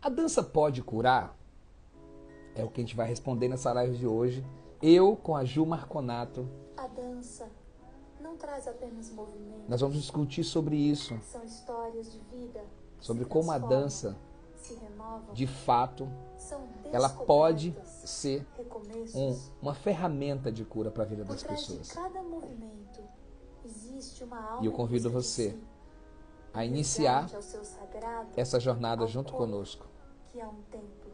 A dança pode curar? É o que a gente vai responder nessa live de hoje. Eu com a Ju Marconato. A dança não traz apenas Nós movimentos, vamos discutir sobre isso, são histórias de vida que se sobre como a transformam, dança, se renovam, de fato, são ela pode descobertas, ser recomeços. uma ferramenta de cura para a vida Por das trás de pessoas. cada movimento existe uma E eu alma em convido busca de você si, a um iniciar resgate ao seu sagrado, essa jornada ao junto corpo conosco. que é um templo.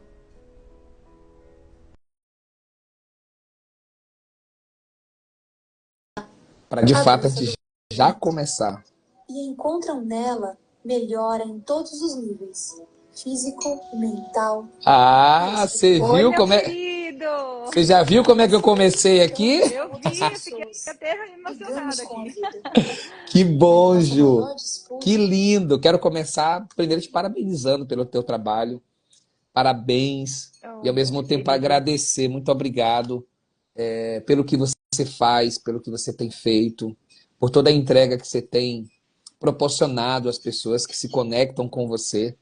Para de A fato a dança gente do já movimento. começar. E encontram nela melhora em todos os níveis, físico, mental e Ah, você espiritual. Oi, viu meu como é? querido! Você já viu como é que eu Se comecei conectando aqui? com Eu outras vi, fiquei pessoas até e ganhos emocionada com a aqui. vida. Que Mas bom, nossa Ju. maior disputa Que lindo. Quero começar primeiro te parabenizando pelo teu trabalho. Parabéns. E ao Oh, mesmo tempo querido. agradecer. Muito obrigado pelo que você faz, pelo que você tem feito, por toda a entrega que você tem proporcionado às pessoas que se conectam com você.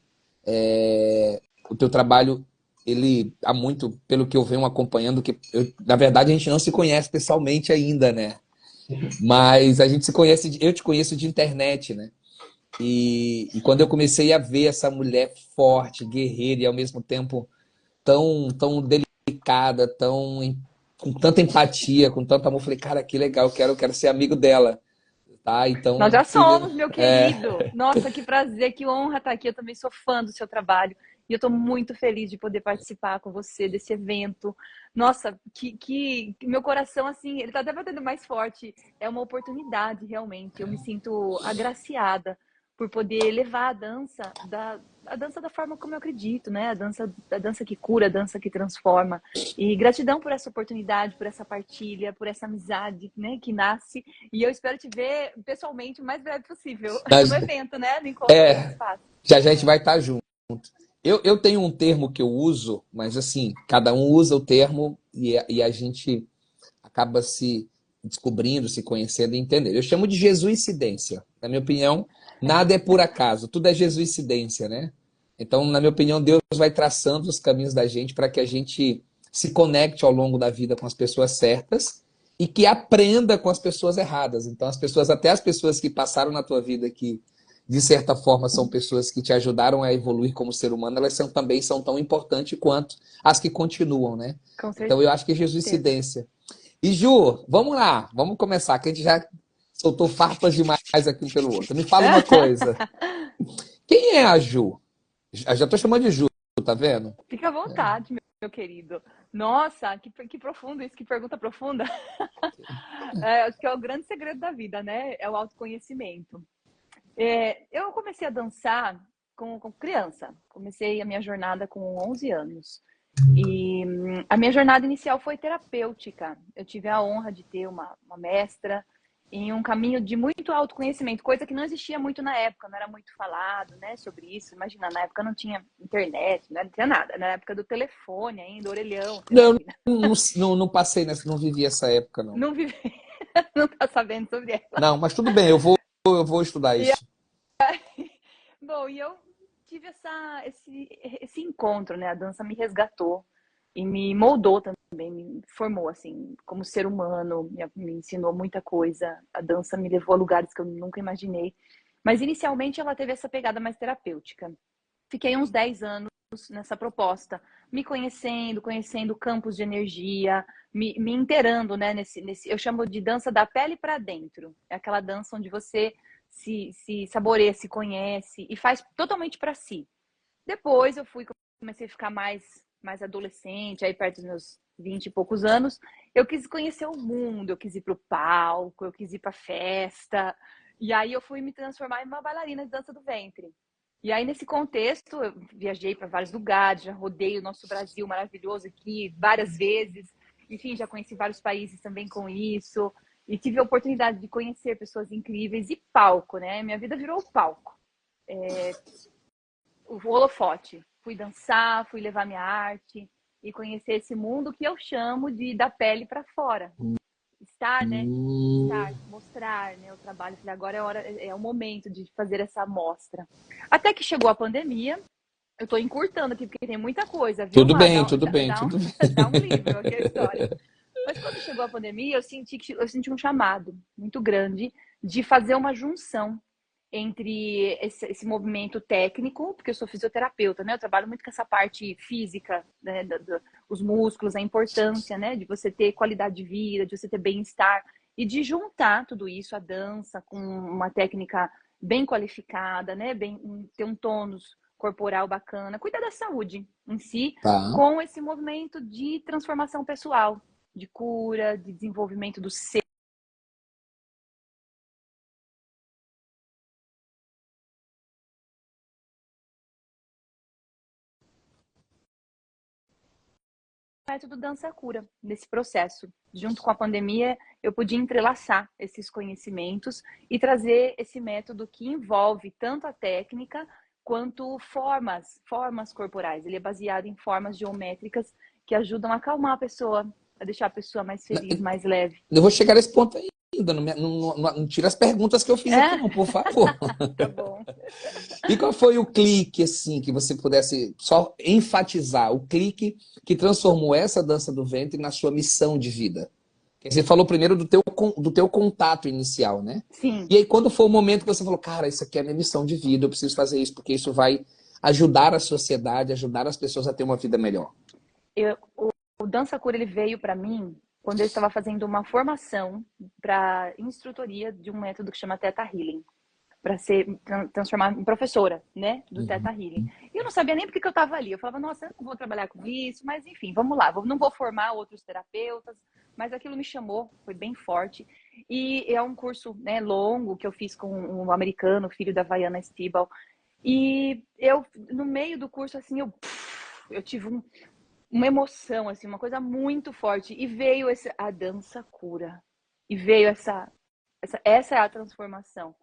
O teu trabalho, ele há muito, pelo que eu venho acompanhando, na verdade a gente não se conhece pessoalmente ainda, né? Mas a gente se conhece, eu te conheço de internet, né? E quando eu comecei a ver essa mulher forte, guerreira e ao mesmo tempo tão delicada, com tanta empatia, com tanto amor, eu falei, cara, que legal, eu quero ser amigo dela, tá? Nós Então, já primeiro, somos, meu querido. Nossa, que prazer, que honra estar aqui. Eu também sou fã do seu trabalho. E eu estou muito feliz de poder participar com você desse evento. Nossa, que meu coração, assim, ele está até batendo mais forte. É uma oportunidade, realmente. Eu me sinto agraciada por poder levar a dança da forma como eu acredito, né? A dança que cura, a dança que transforma. E gratidão por essa oportunidade, por essa partilha, por essa amizade, né, que nasce. E eu espero te ver pessoalmente o mais breve possível no mas, evento, né? No encontro que a gente é, faz. já a gente vai estar junto. Eu tenho um termo que eu uso, mas assim, cada um usa o termo e a gente acaba se descobrindo, se conhecendo e entendendo. Eu chamo de jesuicidência. Na minha opinião, nada é por acaso, tudo é jesuicidência, né? Então, na minha opinião, Deus vai traçando os caminhos da gente para que a gente se conecte ao longo da vida com as pessoas certas e que aprenda com as pessoas erradas. Então, até as pessoas que passaram na tua vida que de certa forma são pessoas que te ajudaram a evoluir como ser humano, também são tão importantes quanto as que continuam, né? Com Então eu acho que é certeza. jesuicidência. E Ju, vamos lá, vamos começar, que a gente já soltou farpas demais aqui um pelo outro. Me fala uma coisa, quem é a Ju? Já estou chamando de Ju, tá vendo? Fica à vontade, meu querido. Nossa, que profundo isso, que pergunta profunda. É, acho que é o grande segredo da vida, né? É o autoconhecimento. Eu comecei a dançar com criança. Comecei a minha jornada com 11 anos. E a minha jornada inicial foi terapêutica. Eu tive a honra de ter uma mestra em um caminho de muito autoconhecimento, coisa que não existia muito na época, não era muito falado, né, sobre isso. Imagina, na época não tinha internet, não tinha nada. Na época do telefone ainda, orelhão, você Não, imagina. não passei nessa, não vivi essa época, não. Não vive, não tá sabendo sobre ela. Não, mas tudo bem, eu vou estudar E, isso. bom, e eu tive esse encontro, né? A dança me resgatou e me moldou também, me formou, assim, como ser humano, me ensinou muita coisa. A dança me levou a lugares que eu nunca imaginei. Mas inicialmente ela teve essa pegada mais terapêutica. Fiquei uns 10 anos nessa proposta, me conhecendo, conhecendo campos de energia, me inteirando, né? Eu chamo de dança da pele para dentro. É aquela dança onde você se saboreia, se conhece e faz totalmente para si. Depois comecei a ficar mais adolescente, aí perto dos meus 20 e poucos anos, eu quis conhecer o mundo, eu quis ir para o palco, eu quis ir para festa, e aí eu fui me transformar em uma bailarina de dança do ventre. E aí, nesse contexto, eu viajei para vários lugares, já rodei o nosso Brasil maravilhoso aqui várias vezes. Enfim, já conheci vários países também com isso. E tive a oportunidade de conhecer pessoas incríveis e palco, né? Minha vida virou palco, o holofote. Fui dançar, fui levar minha arte e conhecer esse mundo que eu chamo de da pele para fora. Estar, né? Estar, mostrar, né, o trabalho. Falei, agora é o momento de fazer essa amostra. Até que chegou a pandemia, Eu tô encurtando aqui, porque tem muita coisa, viu, Tudo Mar? bem, tudo bem, Dá um, tudo bem. dá um livro aqui a história. Mas quando chegou a pandemia, eu senti um chamado muito grande de fazer uma junção entre esse movimento técnico, porque eu sou fisioterapeuta, né? Eu trabalho muito com essa parte física, né? Os músculos, a importância, né? De você ter qualidade de vida, de você ter bem-estar, e de juntar tudo isso, a dança, com uma técnica bem qualificada, né? Ter um tônus corporal bacana, cuidar da saúde em si, Tá. com esse movimento de transformação pessoal, de cura, de desenvolvimento do ser. Método dança cura nesse processo. Junto com a pandemia, eu podia entrelaçar esses conhecimentos e trazer esse método que envolve tanto a técnica quanto formas corporais. Ele é baseado em formas geométricas que ajudam a acalmar a pessoa, a deixar a pessoa mais feliz, mais leve. Eu vou chegar nesse ponto ainda. Não tira as perguntas que eu fiz aqui, É? não, por favor. Tá bom. E qual foi o clique, assim, que você pudesse só enfatizar? O clique que transformou essa dança do ventre na sua missão de vida? Você falou primeiro do teu contato inicial, né? Sim. E aí, quando foi o momento que você falou, cara, isso aqui é a minha missão de vida, eu preciso fazer isso, porque isso vai ajudar a sociedade, ajudar as pessoas a ter uma vida melhor. O Dança Cura ele veio para mim quando eu estava fazendo uma formação para instrutoria de um método que chama Theta Healing, para ser transformar em professora, né, do Theta Healing. E eu não sabia nem porque que eu estava ali. Eu falava, nossa, eu não vou trabalhar com isso, mas enfim, vamos lá. Não vou formar outros terapeutas, mas aquilo me chamou, foi bem forte. E é um curso, né, longo que eu fiz com um americano, filho da Vaiana Stibal. E eu, no meio do curso, assim, eu tive uma emoção, assim, uma coisa muito forte. E veio a dança cura. E veio essa é a transformação.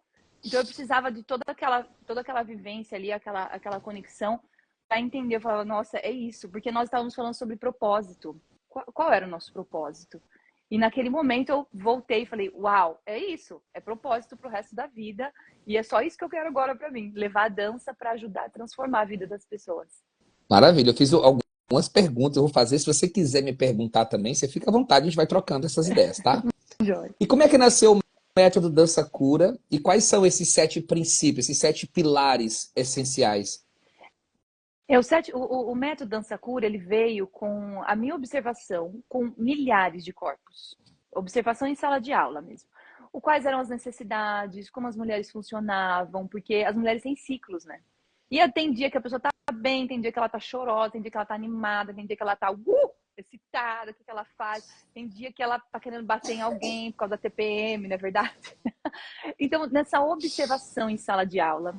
Então eu precisava de toda aquela vivência ali, aquela conexão, para entender. Eu falava, nossa, é isso, porque nós estávamos falando sobre propósito. Qual era o nosso propósito? E naquele momento eu voltei e falei, uau, é isso, é propósito para o resto da vida. E é só isso que eu quero agora para mim, levar a dança para ajudar a transformar a vida das pessoas. Maravilha, eu fiz algumas perguntas, eu vou fazer. Se você quiser me perguntar também, você fica à vontade, a gente vai trocando essas ideias, tá? Joia. E como é que nasceu o método Dança Cura? E quais são esses 7 princípios, esses 7 pilares essenciais? O método Dança Cura, ele veio com a minha observação com milhares de corpos. Observação em sala de aula mesmo. Quais eram as necessidades, como as mulheres funcionavam, porque as mulheres têm ciclos, né? E tem dia que a pessoa tá bem, tem dia que ela tá chorosa, tem dia que ela tá animada, tem dia que ela tá excitada, o que ela faz. Tem dia que ela tá querendo bater em alguém por causa da TPM, não é verdade? Então, nessa observação em sala de aula,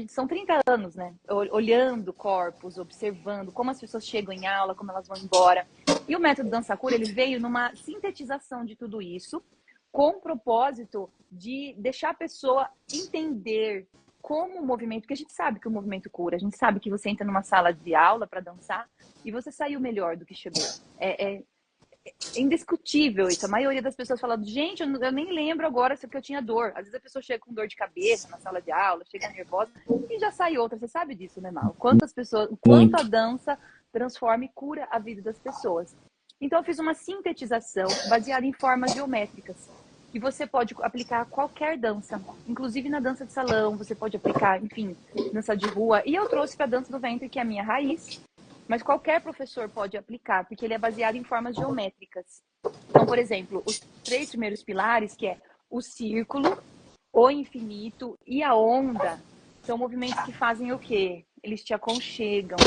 são 30 anos, né? Olhando corpos, observando como as pessoas chegam em aula, como elas vão embora. E o método Dança Cura, ele veio numa sintetização de tudo isso, com o propósito de deixar a pessoa entender como o movimento, porque a gente sabe que o movimento cura, a gente sabe que você entra numa sala de aula para dançar e você saiu melhor do que chegou. É indiscutível isso. A maioria das pessoas fala, gente, eu nem lembro agora se eu tinha dor. Às vezes a pessoa chega com dor de cabeça na sala de aula, chega nervosa e já sai outra. Você sabe disso, né, Mal? O quanto a Muito. dança transforma e cura a vida das pessoas. Então eu fiz uma sintetização baseada em formas geométricas que você pode aplicar a qualquer dança, inclusive na dança de salão, você pode aplicar, enfim, dança de rua. E eu trouxe para a dança do ventre, que é a minha raiz, mas qualquer professor pode aplicar, porque ele é baseado em formas geométricas. Então, por exemplo, os 3 primeiros pilares, que é o círculo, o infinito e a onda, são movimentos que fazem o quê? Eles te aconchegam,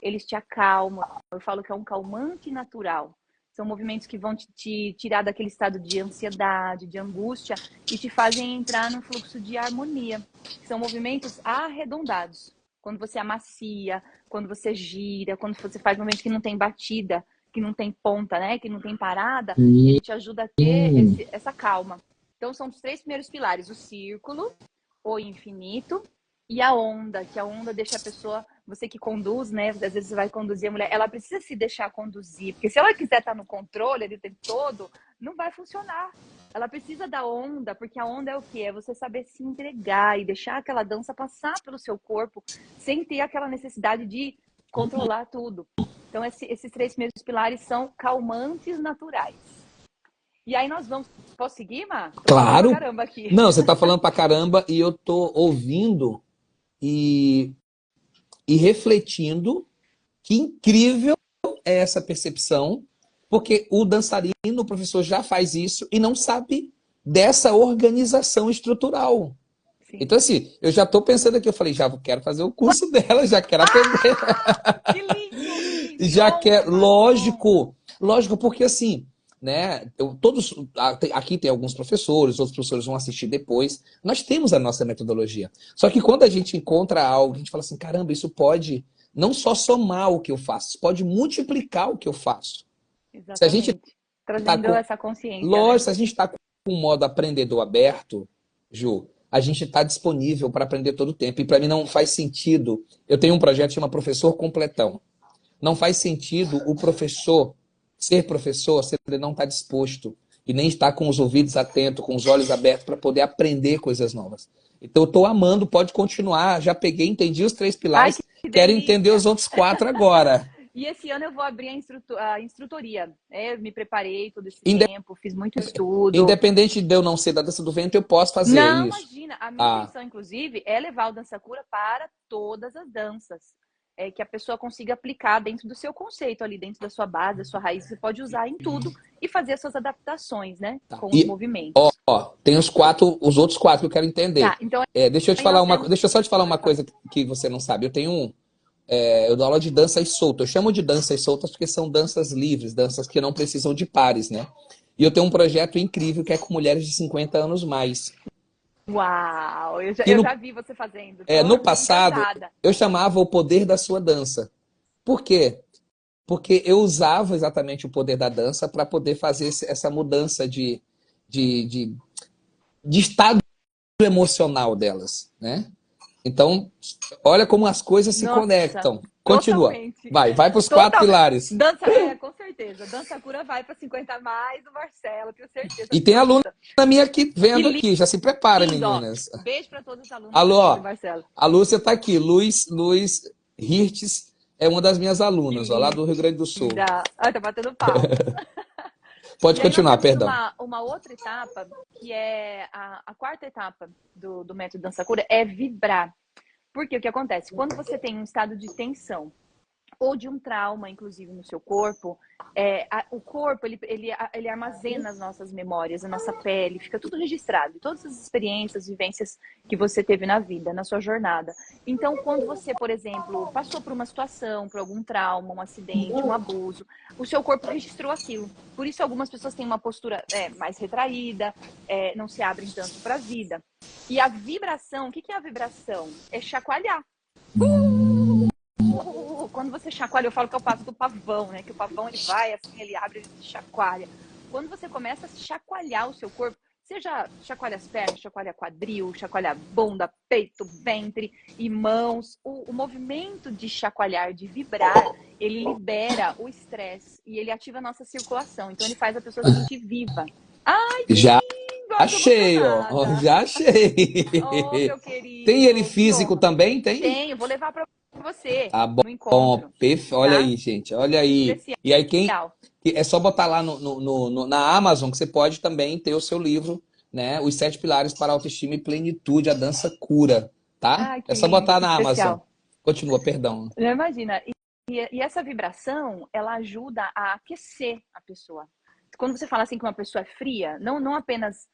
eles te acalmam. Eu falo que é um calmante natural. São movimentos que vão te tirar daquele estado de ansiedade, de angústia e te fazem entrar num fluxo de harmonia. São movimentos arredondados. Quando você amacia, quando você gira, quando você faz movimentos que não tem batida, que não tem ponta, né? Que não tem parada, ele te ajuda a ter essa calma. Então, são os 3 primeiros pilares: o círculo, o infinito e a onda, que a onda deixa a pessoa, você que conduz, né? Às vezes você vai conduzir a mulher, ela precisa se deixar conduzir, porque se ela quiser estar no controle ali o tempo todo, não vai funcionar. Ela precisa da onda, porque a onda é o quê? É você saber se entregar e deixar aquela dança passar pelo seu corpo sem ter aquela necessidade de controlar tudo. Então, esses 3 primeiros pilares são calmantes naturais. E aí nós vamos... Posso seguir, Má? Tô falando pra Claro. caramba aqui. Não, você tá falando pra caramba e eu tô ouvindo e, e refletindo que incrível é essa percepção, porque o dançarino, o professor já faz isso e não sabe dessa organização estrutural. Sim. Então, assim, eu já estou pensando aqui, eu falei, já quero fazer o curso dela, já quero aprender. Que lindo! Que Já honra, quero, Má. lógico, porque assim, né, aqui tem alguns professores, outros professores vão assistir depois, nós temos a nossa metodologia. Só que quando a gente encontra algo, a gente fala assim, caramba, isso pode não só somar o que eu faço, pode multiplicar o que eu faço. Se a gente Exatamente. tá Trazendo com, essa consciência, né? lógico, se a gente está com um modo aprendedor aberto, Ju, a gente está disponível para aprender todo o tempo. E para mim não faz sentido. Eu tenho um projeto que chama Professor Completão. Não faz sentido o professor ser professor se ele não está disposto e nem está com os ouvidos atentos, com os olhos abertos para poder aprender coisas novas. Então eu estou amando, pode continuar. Já peguei, entendi os 3 Ai, pilares, que quero entender os delícia! outros 4 agora. E esse ano eu vou abrir a instrutoria. Eu me preparei todo esse Inde- tempo, fiz muito estudo. Independente de eu não ser da dança do ventre, eu posso fazer Não, isso. imagina. A minha Ah, intenção, inclusive, é levar o Dança Cura para todas as danças. É que a pessoa consiga aplicar dentro do seu conceito ali, dentro da sua base, da sua raiz. Você pode usar em tudo e fazer as suas adaptações, né? tá. Com os E movimentos. tem os outros 4 que eu quero entender. Tá, então Deixa eu te aí falar nós temos... deixa eu só te falar uma coisa que você não sabe. Eu dou aula de danças soltas. Eu chamo de danças soltas porque são danças livres, danças que não precisam de pares, né? E eu tenho um projeto incrível que é com mulheres de 50 anos mais. Uau! Eu Que já vi você fazendo. Tô no passado encantada. eu chamava o poder da sua dança. Por quê? Porque eu usava exatamente o poder da dança para poder fazer essa mudança de, de, de estado emocional delas, né? Então, olha como as coisas se Nossa, conectam. Continua. totalmente. Vai para os 4 Totalmente. pilares. Com certeza. Dança Cura vai para 50 a mais do Marcelo, tenho certeza E tem aluna absoluta. minha aqui vendo Que aqui. Já se prepara, lindo, ó. meninas. Beijo para todos os alunos Alô, aqui do ó, Marcelo. a Lúcia está aqui. Luiz Hirtz é uma das minhas Que alunas, ó, lá do Rio Grande do Sul. linda. Ai, tá batendo palma. Pode E aí nós continuar, temos perdão. uma outra etapa, que é a quarta etapa do método Dança Cura, é vibrar. Porque o que acontece? Quando você tem um estado de tensão ou de um trauma, inclusive, no seu corpo, o corpo, ele armazena as nossas memórias, a nossa pele, fica tudo registrado. Todas as experiências, vivências que você teve na vida, na sua jornada. Então, quando você, por exemplo, passou por uma situação, por algum trauma, um acidente, um abuso, o seu corpo registrou aquilo. Por isso, algumas pessoas têm uma postura mais retraída, não se abrem tanto para a vida. E a vibração, o que é a vibração? É chacoalhar. Quando você chacoalha, eu falo que é o passo do pavão, né? Que o pavão, ele vai assim, ele abre, ele chacoalha. Quando você começa a chacoalhar o seu corpo, seja chacoalha as pernas, chacoalha quadril, chacoalha bunda, peito, ventre e mãos. O movimento de chacoalhar, de vibrar, ele libera o estresse e ele ativa a nossa circulação. Então, ele faz a pessoa se sentir viva. Ai, que Já lindo! Ai, tô achei, ó. emocionada. Já achei. Oh, meu querido. Tem ele Que físico honra. também? Tem? Tenho, vou levar para você Tá no bom. encontro, Olha tá? aí, gente. Olha aí. Especial. E aí, é só botar lá na Amazon que você pode também ter o seu livro, né? Os 7 pilares para a autoestima e plenitude, a dança cura, tá? Ai, É que só lindo, botar que na Amazon. especial. Continua, perdão. Já imagina. E essa vibração, ela ajuda a aquecer a pessoa. Quando você fala assim que uma pessoa é fria, não apenas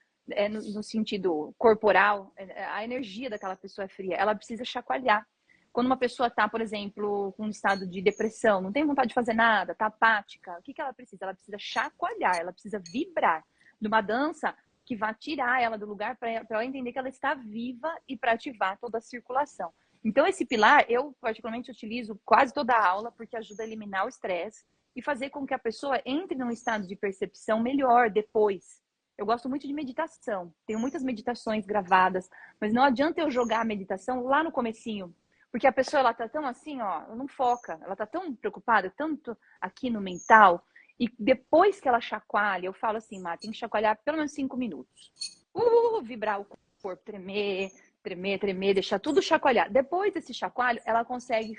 no sentido corporal, a energia daquela pessoa é fria, ela precisa chacoalhar. Quando uma pessoa está, por exemplo, com um estado de depressão, não tem vontade de fazer nada, está apática, o que ela precisa? Ela precisa chacoalhar, ela precisa vibrar numa dança que vai tirar ela do lugar para ela entender que ela está viva e para ativar toda a circulação. Então, esse pilar, eu particularmente utilizo quase toda a aula, porque ajuda a eliminar o estresse e fazer com que a pessoa entre num estado de percepção melhor depois. Eu gosto muito de meditação, tenho muitas meditações gravadas, mas não adianta eu jogar a meditação lá no comecinho, porque a pessoa, ela tá tão assim, ó, ela não foca, ela tá tão preocupada, tanto aqui no mental, E depois que ela chacoalha, eu falo assim, Má, tem que chacoalhar pelo menos 5 minutos. Vibrar o corpo, tremer, tremer, tremer, deixar tudo chacoalhar. Depois desse chacoalho, ela consegue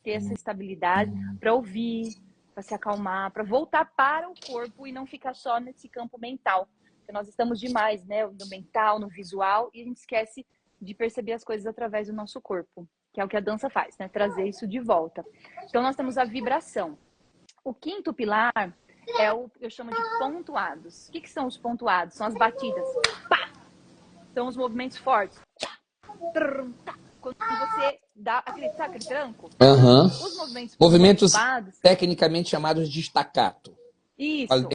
ter essa estabilidade para ouvir, para se acalmar, para voltar para o corpo e não ficar só nesse campo mental. Porque nós estamos demais, né? No mental, no visual, e a gente esquece de perceber as coisas através do nosso corpo, que é o que a dança faz, né? Trazer isso de volta. Então, nós temos a vibração. O quinto pilar é o que eu chamo de pontuados. O que são os pontuados? São as batidas. Pá! São os movimentos fortes. Quando você dá aquele, sabe, aquele tranco, Aham. os Movimentos pontuados, tecnicamente chamados de staccato. isso,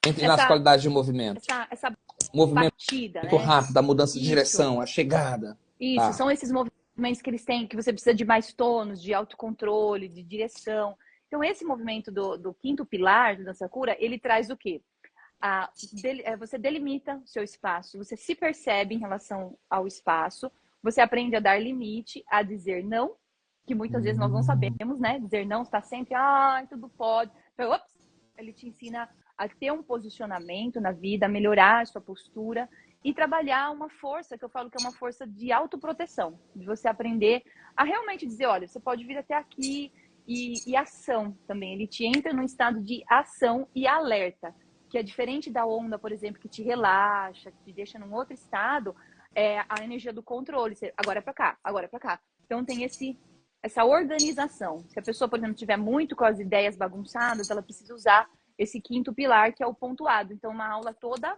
Entre nas qualidades de movimento. essa Movimento batida, muito né? rápido, a mudança de Isso. direção, a chegada. Isso, Tá. são esses movimentos que eles têm, que você precisa de mais tônus, de autocontrole, de direção. Então, esse movimento do quinto pilar do Dança Cura, ele traz o quê? Você delimita o seu espaço, você se percebe em relação ao espaço, você aprende a dar limite, a dizer não, que muitas vezes nós não sabemos, né? Dizer não está sempre, tudo pode. Então, ele te ensina a ter um posicionamento na vida, a melhorar a sua postura e trabalhar uma força, que eu falo que é uma força de autoproteção, de você aprender a realmente dizer, olha, você pode vir até aqui, e ação também. Ele te entra num estado de ação e alerta, que é diferente da onda, por exemplo, que te relaxa, que te deixa num outro estado, a energia do controle. Agora é pra cá, agora é pra cá. Então tem essa organização. Se a pessoa, por exemplo, tiver muito com as ideias bagunçadas, ela precisa usar esse quinto pilar, que é o pontuado. Então, uma aula toda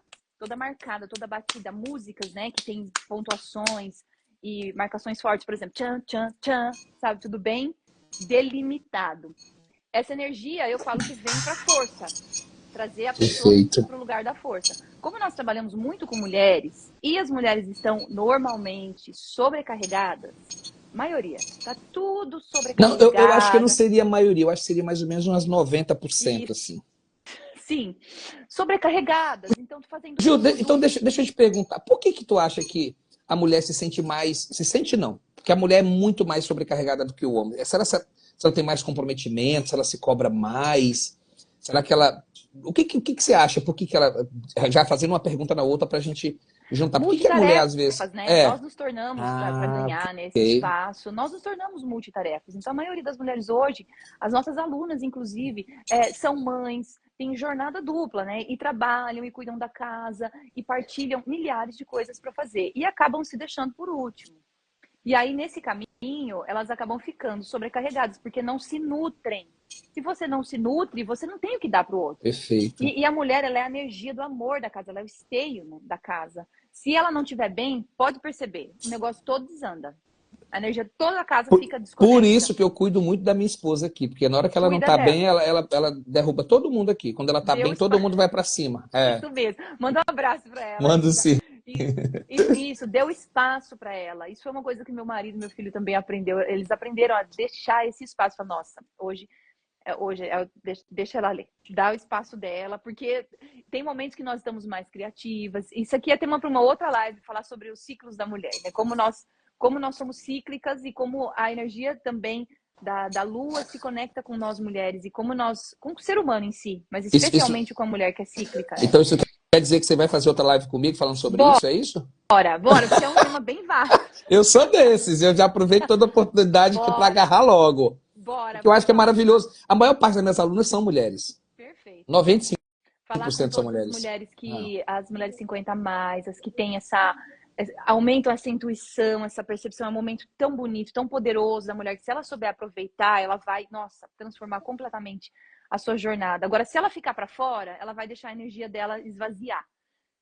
marcada, toda batida, músicas, né, que tem pontuações e marcações fortes, por exemplo, tchan, tchan, tchan, sabe, tudo bem delimitado. Essa energia, eu falo que vem para força, trazer a pessoa para o lugar da força. Como nós trabalhamos muito com mulheres e as mulheres estão normalmente sobrecarregadas, maioria, tá tudo sobrecarregado. Não, eu acho que não seria a maioria, eu acho que seria mais ou menos umas 90%, Isso. assim. Sim, sobrecarregadas, então fazendo Gil, tudo. então deixa eu te perguntar, por que tu acha que a mulher se sente mais, se sente não, porque a mulher é muito mais sobrecarregada do que o homem? Se ela tem mais comprometimento, se ela se cobra mais, será que ela... O que você acha? Por que ela... Já fazendo uma pergunta na outra pra gente juntar. Por que a mulher às vezes... Né? Nós nos tornamos, para ganhar nesse espaço, nós nos tornamos multitarefas. Então a maioria das mulheres hoje, as nossas alunas inclusive, são mães, têm jornada dupla, né? E trabalham, e cuidam da casa, e partilham milhares de coisas para fazer. E acabam se deixando por último. E aí, nesse caminho, elas acabam ficando sobrecarregadas, porque não se nutrem. Se você não se nutre, você não tem o que dar para o outro. Perfeito. E a mulher, ela é a energia do amor da casa, ela é o esteio, né, da casa. Se ela não estiver bem, pode perceber, o negócio todo desanda. A energia toda a casa fica desconectada. Por isso que eu cuido muito da minha esposa aqui, porque na hora que ela não tá bem, ela derruba todo mundo aqui. Quando ela tá bem, todo mundo vai para cima. Isso mesmo. Manda um abraço para ela. Manda sim. Isso, deu espaço para ela. Isso foi uma coisa que meu marido e meu filho também aprendeu. Eles aprenderam a deixar esse espaço. Nossa, hoje deixa ela ler, dá o espaço dela, porque tem momentos que nós estamos mais criativas. Isso aqui é tema para uma outra live, falar sobre os ciclos da mulher, né? Como nós somos cíclicas e como a energia também da lua se conecta com nós mulheres e com o ser humano em si, mas especialmente com a mulher que é cíclica. Né? Então isso quer dizer que você vai fazer outra live comigo falando sobre isso, é isso? Bora, porque é um tema bem vasto. Eu sou desses, eu já aproveito toda a oportunidade para agarrar logo. Porque eu acho que é maravilhoso. A maior parte das minhas alunas são mulheres. Perfeito. 95% falar com são mulheres. As mulheres as mulheres 50 a mais, as que têm aumentam essa intuição, essa percepção, é um momento tão bonito, tão poderoso da mulher, que se ela souber aproveitar, ela vai, transformar completamente a sua jornada. Agora, se ela ficar para fora, ela vai deixar a energia dela esvaziar.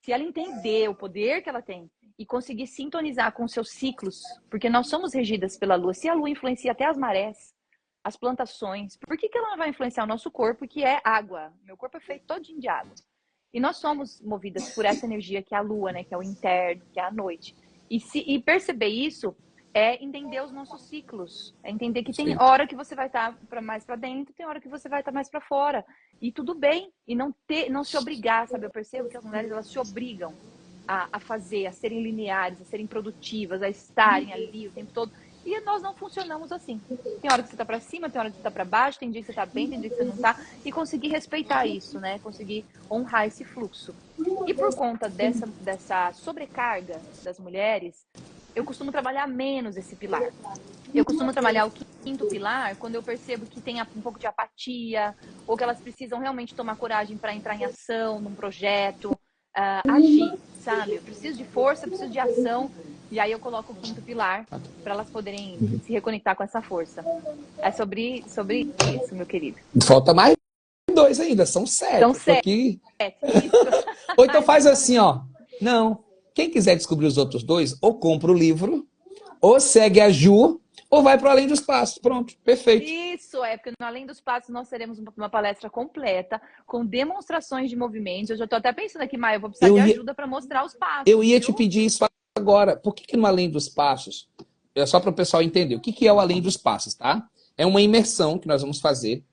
Se ela entender o poder que ela tem e conseguir sintonizar com os seus ciclos, porque nós somos regidas pela lua, se a lua influencia até as marés, as plantações, por que ela não vai influenciar o nosso corpo, que é água? Meu corpo é feito todinho de água. E nós somos movidas por essa energia que é a lua, né? Que é o interno, que é a noite. E perceber isso é entender os nossos ciclos. É entender que tem hora que você vai estar mais para dentro, tem hora que você vai estar mais para fora. E tudo bem. E não se obrigar, sabe? Eu percebo que as mulheres, elas se obrigam a fazer, a serem lineares, a serem produtivas, a estarem ali o tempo todo. E nós não funcionamos assim. Tem hora que você tá para cima, tem hora que você tá para baixo, tem dia que você tá bem, tem dia que você não tá. E conseguir respeitar isso, né? Conseguir honrar esse fluxo. E por conta dessa sobrecarga das mulheres, eu costumo trabalhar menos esse pilar. Eu costumo trabalhar o quinto pilar quando eu percebo que tem um pouco de apatia, ou que elas precisam realmente tomar coragem para entrar em ação num projeto, agir, sabe? Eu preciso de força, eu preciso de ação, e aí eu coloco o quinto pilar para elas poderem se reconectar com essa força. É sobre isso, meu querido. Falta mais 2 ainda, são 7. Então, Eu tô aqui. isso. Ou então faz assim, ó. Não. Quem quiser descobrir os outros 2, ou compra o livro, ou segue a Ju, ou vai para Além dos Passos. Pronto, perfeito. Isso, porque no Além dos Passos nós teremos uma palestra completa, com demonstrações de movimentos. Eu já estou até pensando aqui, Maia, eu vou precisar de ajuda para mostrar os passos. Eu ia te pedir isso agora. Por que no Além dos Passos? É só para o pessoal entender. O que é o Além dos Passos, tá? É uma imersão que nós vamos fazer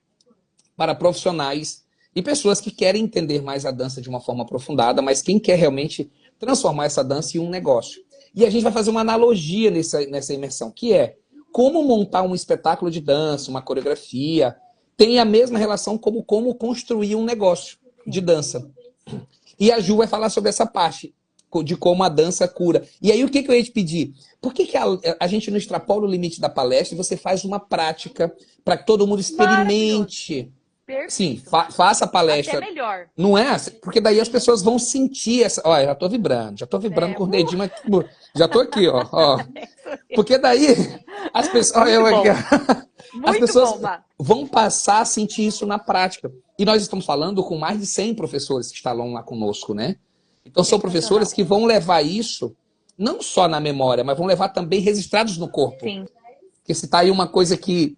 para profissionais e pessoas que querem entender mais a dança de uma forma aprofundada, mas quem quer realmente transformar essa dança em um negócio. E a gente vai fazer uma analogia nessa imersão, que é como montar um espetáculo de dança, uma coreografia, tem a mesma relação como construir um negócio de dança. E a Ju vai falar sobre essa parte, de como a dança cura. E aí o que eu ia te pedir? Por que a gente não extrapola o limite da palestra e você faz uma prática para que todo mundo experimente? Sim, faça a palestra. Até melhor. Não é? Porque daí as pessoas vão sentir essa. Olha, já tô vibrando com o dedinho, mas já tô aqui, ó. Porque daí as pessoas. As pessoas vão passar a sentir isso na prática. E nós estamos falando com mais de 100 professores que estão lá conosco, né? Então são professores que vão levar isso não só na memória, mas vão levar também registrados no corpo. Sim. Porque se tá aí uma coisa que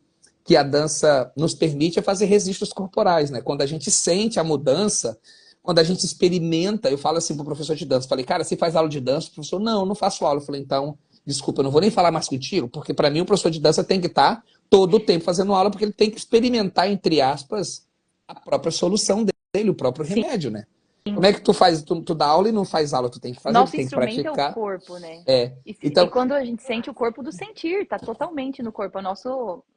a dança nos permite é fazer registros corporais, né? Quando a gente sente a mudança, quando a gente experimenta, eu falo assim pro professor de dança, falei, cara, você faz aula de dança? O professor, não faço aula. Eu falei, então, desculpa, eu não vou nem falar mais contigo, porque para mim o professor de dança tem que estar todo o tempo fazendo aula, porque ele tem que experimentar, entre aspas, a própria solução dele, o próprio remédio, né? Como é que tu faz? Tu dá aula e não faz aula, tu tem que fazer, Nosso tem que instrumento praticar. É o corpo, né? Então, e quando a gente sente o corpo do sentir, tá totalmente no corpo, é o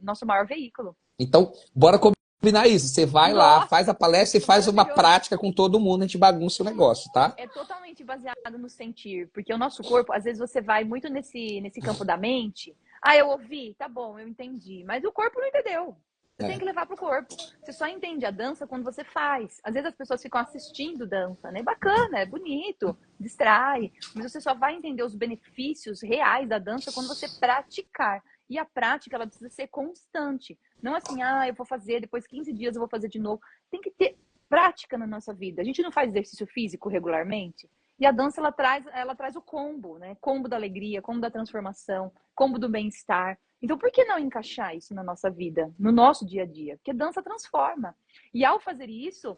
nosso maior veículo. Então, bora combinar isso. Você vai lá, faz a palestra e faz uma prática com todo mundo, a gente bagunça o negócio, tá? É totalmente baseado no sentir, porque o nosso corpo, às vezes você vai muito nesse campo da mente. Eu ouvi, tá bom, eu entendi, mas o corpo não entendeu. Você tem que levar pro corpo. Você só entende a dança quando você faz. Às vezes as pessoas ficam assistindo dança, né? Bacana, é bonito, distrai. Mas você só vai entender os benefícios reais da dança quando você praticar. E a prática, ela precisa ser constante. Não assim, eu vou fazer, depois 15 dias eu vou fazer de novo. Tem que ter prática na nossa vida. A gente não faz exercício físico regularmente. E a dança, ela traz o combo, né? Combo da alegria, combo da transformação, combo do bem-estar. Então, por que não encaixar isso na nossa vida, no nosso dia a dia? Porque dança transforma. E ao fazer isso,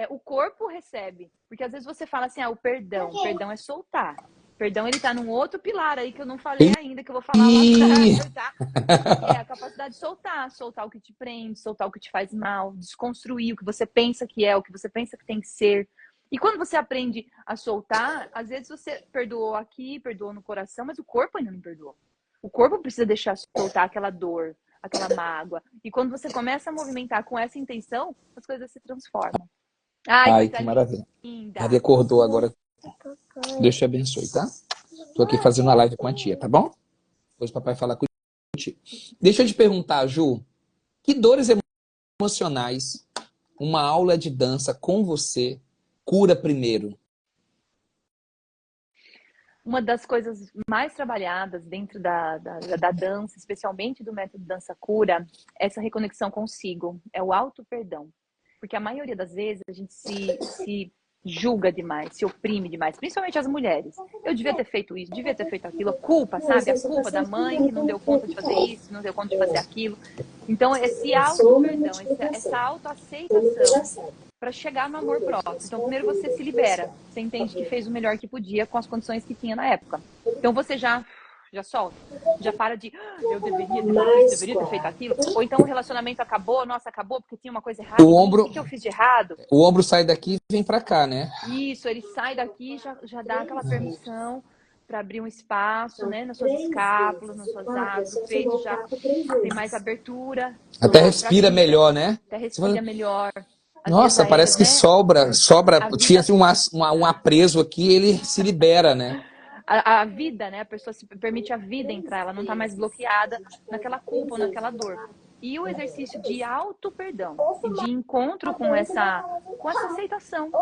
o corpo recebe. Porque às vezes você fala assim, o perdão é soltar. Perdão, ele tá num outro pilar aí que eu não falei ainda, que eu vou falar lá atrás, tá? É a capacidade de soltar o que te prende, soltar o que te faz mal, desconstruir o que você pensa que é, o que você pensa que tem que ser. E quando você aprende a soltar, às vezes você perdoou aqui, perdoou no coração, mas o corpo ainda não perdoou. O corpo precisa deixar soltar aquela dor, aquela mágoa. E quando você começa a movimentar com essa intenção, as coisas se transformam. Ai, que maravilha. Maria acordou agora. Deus te abençoe, tá? Tô aqui fazendo a live com a tia, tá bom? Depois o papai falar contigo. Deixa eu te perguntar, Ju, que dores emocionais uma aula de dança com você cura primeiro? Uma das coisas mais trabalhadas dentro da dança, especialmente do método dança cura, é essa reconexão consigo, é o auto-perdão. Porque a maioria das vezes a gente se julga demais, se oprime demais, principalmente as mulheres. Eu devia ter feito isso, devia ter feito aquilo. A culpa, sabe? A culpa da mãe que não deu conta de fazer isso, não deu conta de fazer aquilo. Então, esse auto-perdão, essa autoaceitação para chegar no amor próprio. Então, primeiro você se libera. Você entende que fez o melhor que podia com as condições que tinha na época. Então, você já solta. Já para de, eu deveria ter feito aquilo. Ou então o relacionamento acabou, acabou porque tinha uma coisa errada. O que eu fiz de errado? O ombro sai daqui e vem para cá, né? Isso, ele sai daqui e já dá aquela permissão para abrir um espaço, né, nas suas escápulas, nas suas asas, o peito já tem mais abertura. Até respira melhor, né? Até respira melhor. As Nossa, vias parece aéreas, que né? sobra. A Tinha vida, assim, um apreso aqui, ele se libera, né? a vida, né? A pessoa se permite a vida entrar, ela não está mais bloqueada naquela culpa ou naquela dor. E o exercício de auto-perdão e de encontro com essa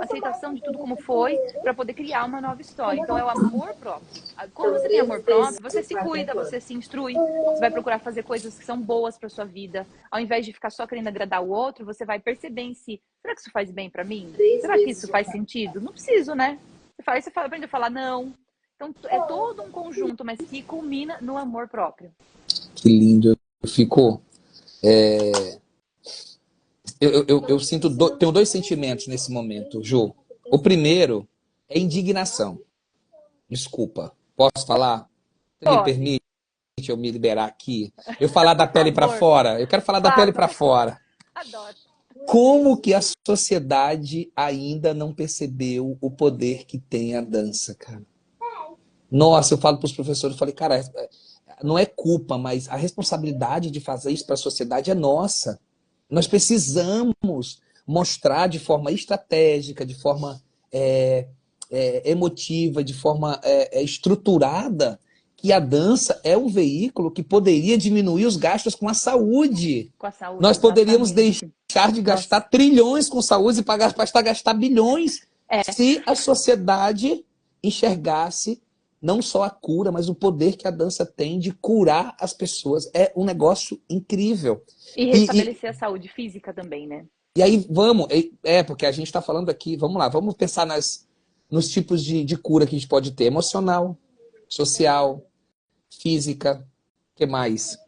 aceitação de tudo como foi, para poder criar uma nova história. Então, é o amor próprio. Quando você tem amor próprio, você se cuida, você se instrui, você vai procurar fazer coisas que são boas para sua vida. Ao invés de ficar só querendo agradar o outro, você vai perceber em si, será que isso faz bem para mim? Será que isso faz sentido? Não preciso, né? Você aprende a falar não. Então, é todo um conjunto, mas que culmina no amor próprio. Que lindo. Eu fico... Eu sinto... Tenho dois sentimentos nesse momento, Ju. O primeiro é indignação. Desculpa. Posso falar? Você me Pode. permite eu me liberar aqui? Eu falar da Por pele para favor. fora? Eu quero falar da pele Faça. para fora. Adoro. Como que a sociedade ainda não percebeu o poder que tem a dança, cara? Nossa, eu falo para os professores, eu falei, cara, não é culpa, mas a responsabilidade de fazer isso para a sociedade é nossa. Nós precisamos mostrar de forma estratégica, de forma emotiva, de forma estruturada, que a dança é um veículo que poderia diminuir os gastos com a saúde. Com a saúde, Nós poderíamos exatamente. deixar de Nossa. gastar trilhões com saúde e pagar para gastar bilhões É. se a sociedade enxergasse não só a cura, mas o poder que a dança tem de curar as pessoas. É um negócio incrível. E restabelecer a saúde física também, né? E aí porque a gente está falando aqui, vamos lá, vamos pensar nos tipos de cura que a gente pode ter. Emocional, social, física, o que mais?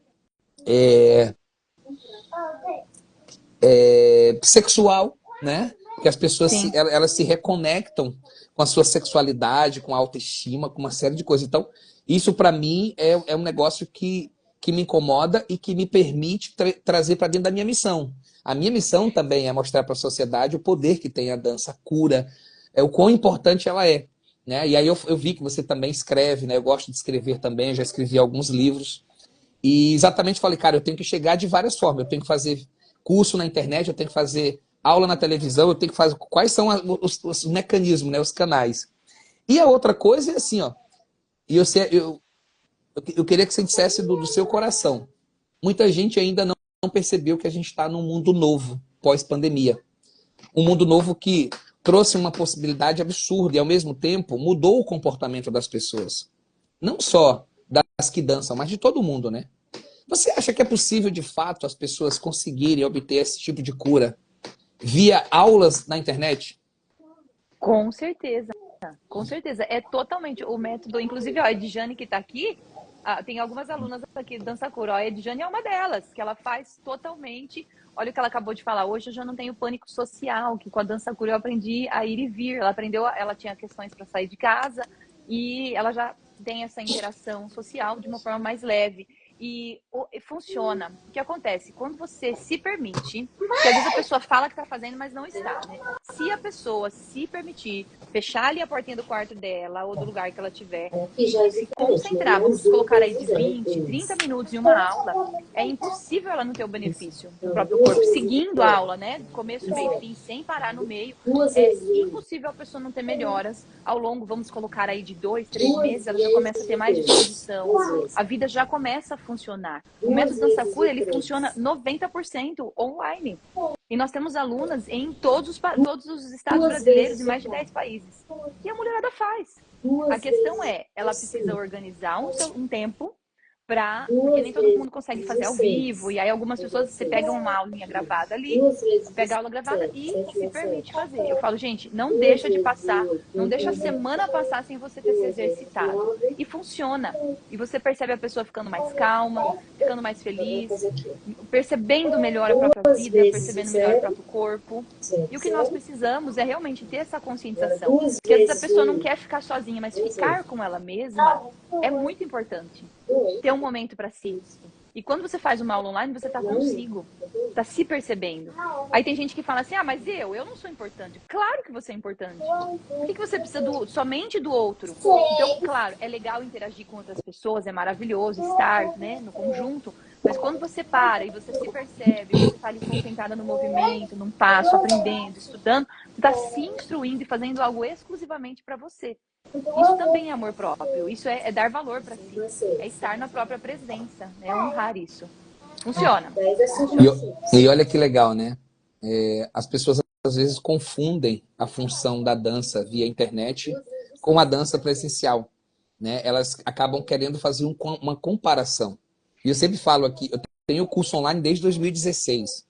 Sexual, né? Porque as pessoas elas se reconectam com a sua sexualidade, com a autoestima, com uma série de coisas. Então, isso para mim é um negócio que me incomoda e que me permite trazer para dentro da minha missão. A minha missão também é mostrar para a sociedade o poder que tem a dança, a cura, o quão importante ela é. Né? E aí eu vi que você também escreve, né? Eu gosto de escrever também, eu já escrevi alguns livros. E exatamente falei, cara, eu tenho que chegar de várias formas. Eu tenho que fazer curso na internet, eu tenho que fazer aula na televisão, eu tenho que fazer... Quais são os mecanismos, né? Os canais. E a outra coisa é assim, ó. E eu queria que você dissesse do seu coração. Muita gente ainda não percebeu que a gente está num mundo novo, pós-pandemia. Um mundo novo que trouxe uma possibilidade absurda e, ao mesmo tempo, mudou o comportamento das pessoas. Não só das que dançam, mas de todo mundo, né? Você acha que é possível, de fato, as pessoas conseguirem obter esse tipo de cura via aulas na internet? Com certeza. Com certeza. É totalmente o método. Inclusive, ó, a Edjane que está aqui, tem algumas alunas aqui de dança cura. A Edjane é uma delas, que ela faz totalmente. Olha o que ela acabou de falar. Hoje eu já não tenho pânico social, que com a dança cura eu aprendi a ir e vir. Ela tinha questões para sair de casa e ela já tem essa interação social de uma forma mais leve. E funciona. O que acontece? Quando você se permite, que às vezes a pessoa fala que está fazendo, mas não está, né? Se a pessoa se permitir fechar ali a portinha do quarto dela ou do lugar que ela tiver e se concentrar, vamos colocar aí de 20, 30 minutos em uma aula, é impossível ela não ter o benefício do próprio corpo. Seguindo a aula, né? Começo, meio, fim, sem parar no meio, é impossível a pessoa não ter melhoras ao longo, vamos colocar aí de 2, 3 meses, ela já começa a ter mais disposição, a vida já começa a funcionar. O método Dança Cura, ele funciona 90% online. E nós temos alunas em todos os estados brasileiros, em mais de 10 países. E a mulherada faz. A questão é, ela precisa organizar um tempo porque nem todo mundo consegue fazer ao vivo, e aí algumas pessoas, você pega uma aulinha gravada ali, pega a aula gravada e se permite fazer. Eu falo, gente, não deixa de passar, não deixa a semana passar sem você ter se exercitado. E funciona. E você percebe a pessoa ficando mais calma, ficando mais feliz, percebendo melhor a própria vida, percebendo melhor o próprio corpo. E o que nós precisamos é realmente ter essa conscientização. Porque às vezes a pessoa não quer ficar sozinha, mas ficar com ela mesma é muito importante. Ter um momento para si. E quando você faz uma aula online, você tá consigo, tá se percebendo. Aí tem gente que fala assim, mas eu não sou importante. Claro que você é importante. Por que você precisa somente do outro? Então, claro, é legal interagir com outras pessoas, é maravilhoso estar, né, no conjunto. Mas quando você para e você se percebe, você está ali concentrada no movimento, num passo, aprendendo, estudando, você está se instruindo e fazendo algo exclusivamente para você. Isso também é amor próprio, isso é dar valor para si, é estar na própria presença, é honrar isso. Funciona. E olha que legal, né? As pessoas às vezes confundem a função da dança via internet com a dança presencial, né? Elas acabam querendo fazer uma comparação. E eu sempre falo aqui, eu tenho curso online desde 2016.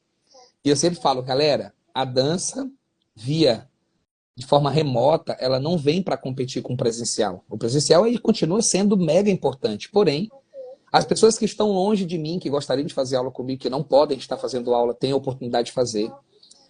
E eu sempre falo, galera, a dança de forma remota, ela não vem para competir com o presencial. O presencial ele continua sendo mega importante. Porém, as pessoas que estão longe de mim, que gostariam de fazer aula comigo, que não podem estar fazendo aula, têm a oportunidade de fazer.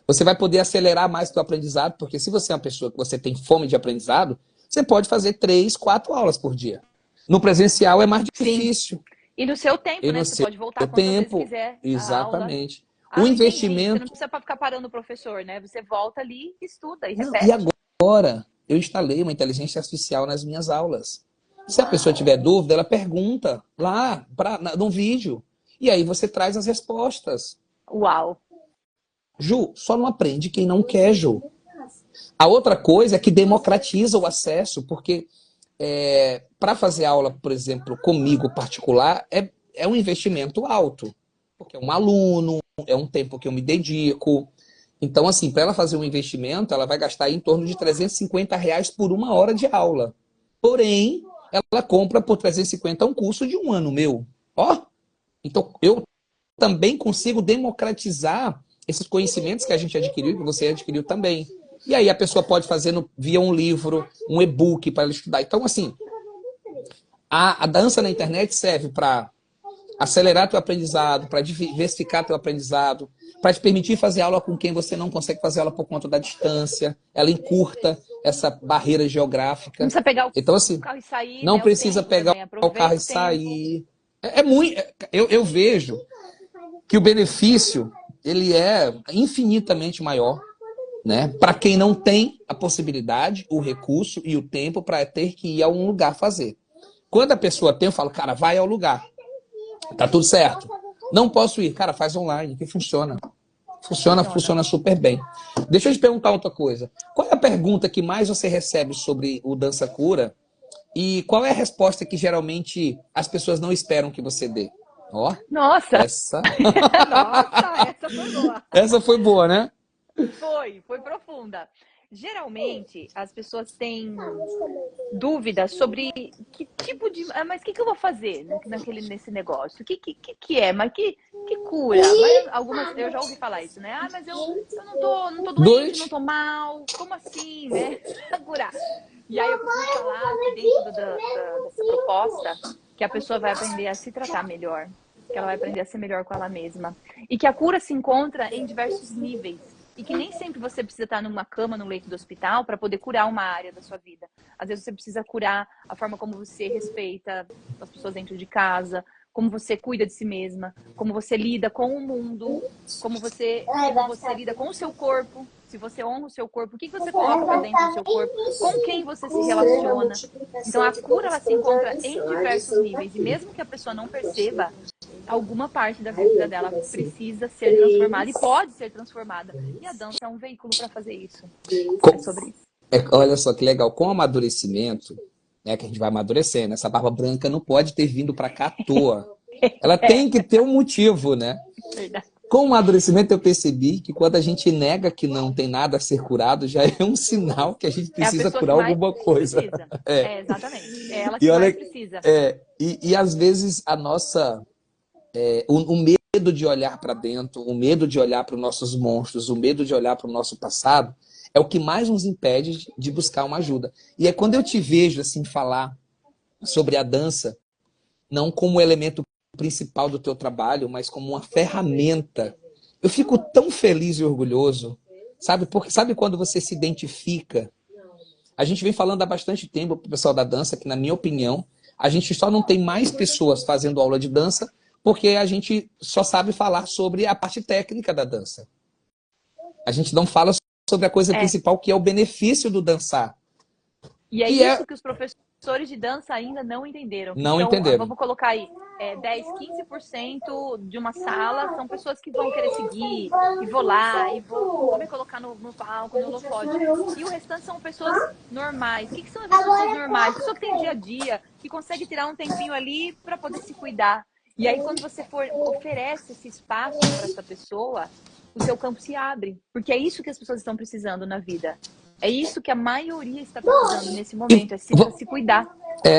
Você vai poder acelerar mais o seu aprendizado, porque se você é uma pessoa que você tem fome de aprendizado, você pode fazer 3, 4 aulas por dia. No presencial é mais difícil. Sim. E no seu tempo, né? Você pode voltar quantas vezes quiser. Exatamente. O investimento... Você não precisa ficar parando o professor, né? Você volta ali, estuda e repete. E agora, eu instalei uma inteligência artificial nas minhas aulas. Se a pessoa tiver dúvida, ela pergunta lá no vídeo. E aí você traz as respostas. Uau! Ju, só não aprende quem não quer, Ju. A outra coisa é que democratiza o acesso, porque para fazer aula, por exemplo, comigo particular, é um investimento alto. Porque é um aluno, é um tempo que eu me dedico. Então, assim, para ela fazer um investimento, ela vai gastar em torno de R$ 350 por 1 hora de aula. Porém, ela compra por 350 um curso de 1 ano meu. Ó! Então, eu também consigo democratizar esses conhecimentos que a gente adquiriu, que você adquiriu também. E aí a pessoa pode fazer via um livro, um e-book para ela estudar. Então, assim, a dança na internet serve para acelerar teu aprendizado, para diversificar teu aprendizado, para te permitir fazer aula com quem você não consegue fazer aula por conta da distância. Ela encurta essa barreira geográfica. Não precisa pegar então, assim, carro e sair. Não né, precisa pegar o carro e sair. Muito. Eu vejo que o benefício ele é infinitamente maior, né? Para quem não tem a possibilidade, o recurso e o tempo para ter que ir a um lugar fazer. Quando a pessoa tem, eu falo, cara, vai ao lugar. Tá tudo certo. Não posso ir. Cara, faz online, que funciona. Funciona super bem. Deixa eu te perguntar outra coisa. Qual é a pergunta que mais você recebe sobre o Dança Cura? E qual é a resposta que geralmente as pessoas não esperam que você dê? Ó, Nossa! Essa foi boa. Essa foi boa, né? Foi profunda. Geralmente, as pessoas têm dúvidas sobre que tipo de... mas o que eu vou fazer nesse negócio? O que é? Mas que cura? Mas algumas, eu já ouvi falar isso, né? Mas eu não tô doente, não tô mal. Como assim, né? Curar. E aí eu costumo falar que dentro dessa proposta, que a pessoa vai aprender a se tratar melhor. Que ela vai aprender a ser melhor com ela mesma. E que a cura se encontra em diversos níveis. E que nem sempre você precisa estar numa cama, no leito do hospital, para poder curar uma área da sua vida. Às vezes você precisa curar a forma como você respeita as pessoas dentro de casa, como você cuida de si mesma, como você lida com o mundo, como você lida com o seu corpo. Se você honra o seu corpo, o que você coloca para dentro do seu corpo, com quem você se relaciona. Então a cura ela se encontra em diversos níveis. E mesmo que a pessoa não perceba, alguma parte da vida dela precisa ser transformada e pode ser transformada. E a dança é um veículo para fazer isso. É sobre isso. Olha só que legal. Com o amadurecimento, né, que a gente vai amadurecendo, essa barba branca não pode ter vindo para cá à toa. Ela tem que ter um motivo, né? Verdade. Com o amadurecimento eu percebi que quando a gente nega que não tem nada a ser curado, já é um sinal que a gente precisa curar alguma coisa. Exatamente. É ela que mais precisa. E às vezes a nossa... o medo de olhar para dentro, o medo de olhar para os nossos monstros, o medo de olhar para o nosso passado, é o que mais nos impede de buscar uma ajuda. E é quando eu te vejo assim falar sobre a dança, não como elemento principal do teu trabalho, mas como uma ferramenta, eu fico tão feliz e orgulhoso, sabe? Porque sabe quando você se identifica? A gente vem falando há bastante tempo para o pessoal da dança, que na minha opinião, a gente só não tem mais pessoas fazendo aula de dança porque a gente só sabe falar sobre a parte técnica da dança. A gente não fala sobre a coisa principal, que é o benefício do dançar. E é que isso que os professores de dança ainda não entenderam. Não entenderam. Vamos colocar aí, 10, 15% de uma sala são pessoas que vão querer seguir, e vou lá, e vou me colocar no palco, no holofote. E o restante são pessoas normais. O que são as pessoas normais? Pessoa que tem dia a dia, que consegue tirar um tempinho ali para poder se cuidar. E aí, quando você oferece esse espaço para essa pessoa, o seu campo se abre. Porque é isso que as pessoas estão precisando na vida. É isso que a maioria está precisando nesse momento, é se cuidar.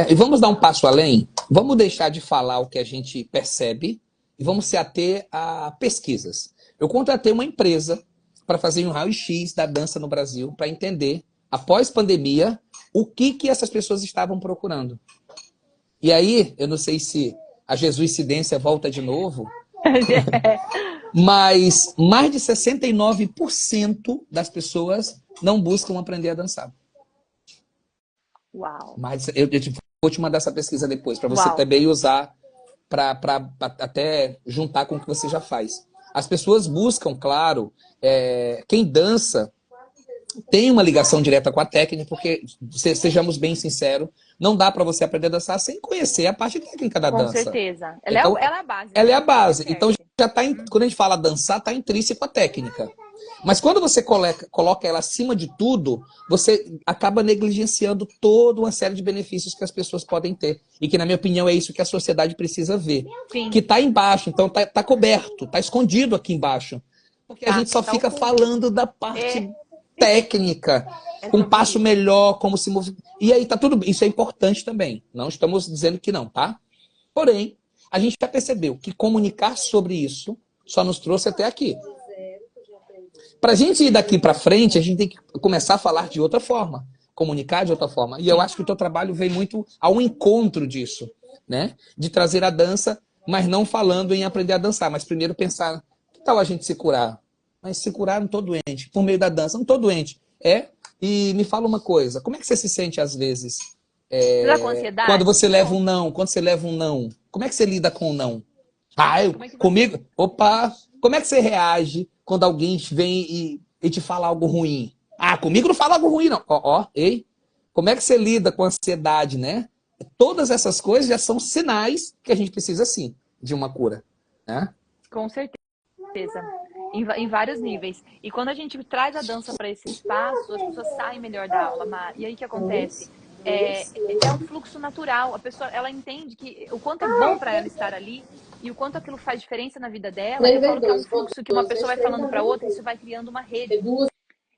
E vamos dar um passo além? Vamos deixar de falar o que a gente percebe e vamos se ater a pesquisas. Eu contratei uma empresa para fazer um raio-x da dança no Brasil, para entender, após pandemia, o que essas pessoas estavam procurando. E aí, eu não sei se a jesuicidência volta de novo, mas mais de 69% das pessoas não buscam aprender a dançar. Uau! Mas eu vou te mandar essa pesquisa depois, para você também usar, para até juntar com o que você já faz. As pessoas buscam, claro, quem dança tem uma ligação direta com a técnica, porque, sejamos bem sinceros, não dá para você aprender a dançar sem conhecer a parte técnica da dança. Com certeza. Ela é a base. Ela é a base. Então, já tá quando a gente fala dançar, está intrínseco a técnica. Mas quando você coloca ela acima de tudo, você acaba negligenciando toda uma série de benefícios que as pessoas podem ter. E que, na minha opinião, é isso que a sociedade precisa ver. Sim. Que está embaixo, então tá coberto, está escondido aqui embaixo. Porque a gente só fica falando da parte técnica, um passo melhor, como se move. E aí tá tudo bem, isso é importante também. Não estamos dizendo que não, tá? Porém, a gente já percebeu que comunicar sobre isso só nos trouxe até aqui. Para a gente ir daqui para frente, a gente tem que começar a falar de outra forma, comunicar de outra forma. E eu acho que o teu trabalho vem muito ao encontro disso, né? De trazer a dança, mas não falando em aprender a dançar, mas primeiro pensar, que tal a gente se curar? Mas se curar, não estou doente. Por meio da dança, não estou doente. E me fala uma coisa, como é que você se sente às vezes? Com ansiedade? Quando você leva um não, como é que você lida com o não? Comigo? Opa! Como é que você reage quando alguém vem e te fala algo ruim? Comigo não fala algo ruim, não. Ei? Como é que você lida com a ansiedade, né? Todas essas coisas já são sinais que a gente precisa, sim, de uma cura, né? Com certeza. Em vários níveis. E quando a gente traz a dança para esse espaço, as pessoas saem melhor da aula, Mar. E aí o que acontece? É um fluxo natural. A pessoa, ela entende que o quanto é bom para ela estar ali e o quanto aquilo faz diferença na vida dela. Eu falo que é um fluxo que uma pessoa vai falando para outra e isso vai criando uma rede.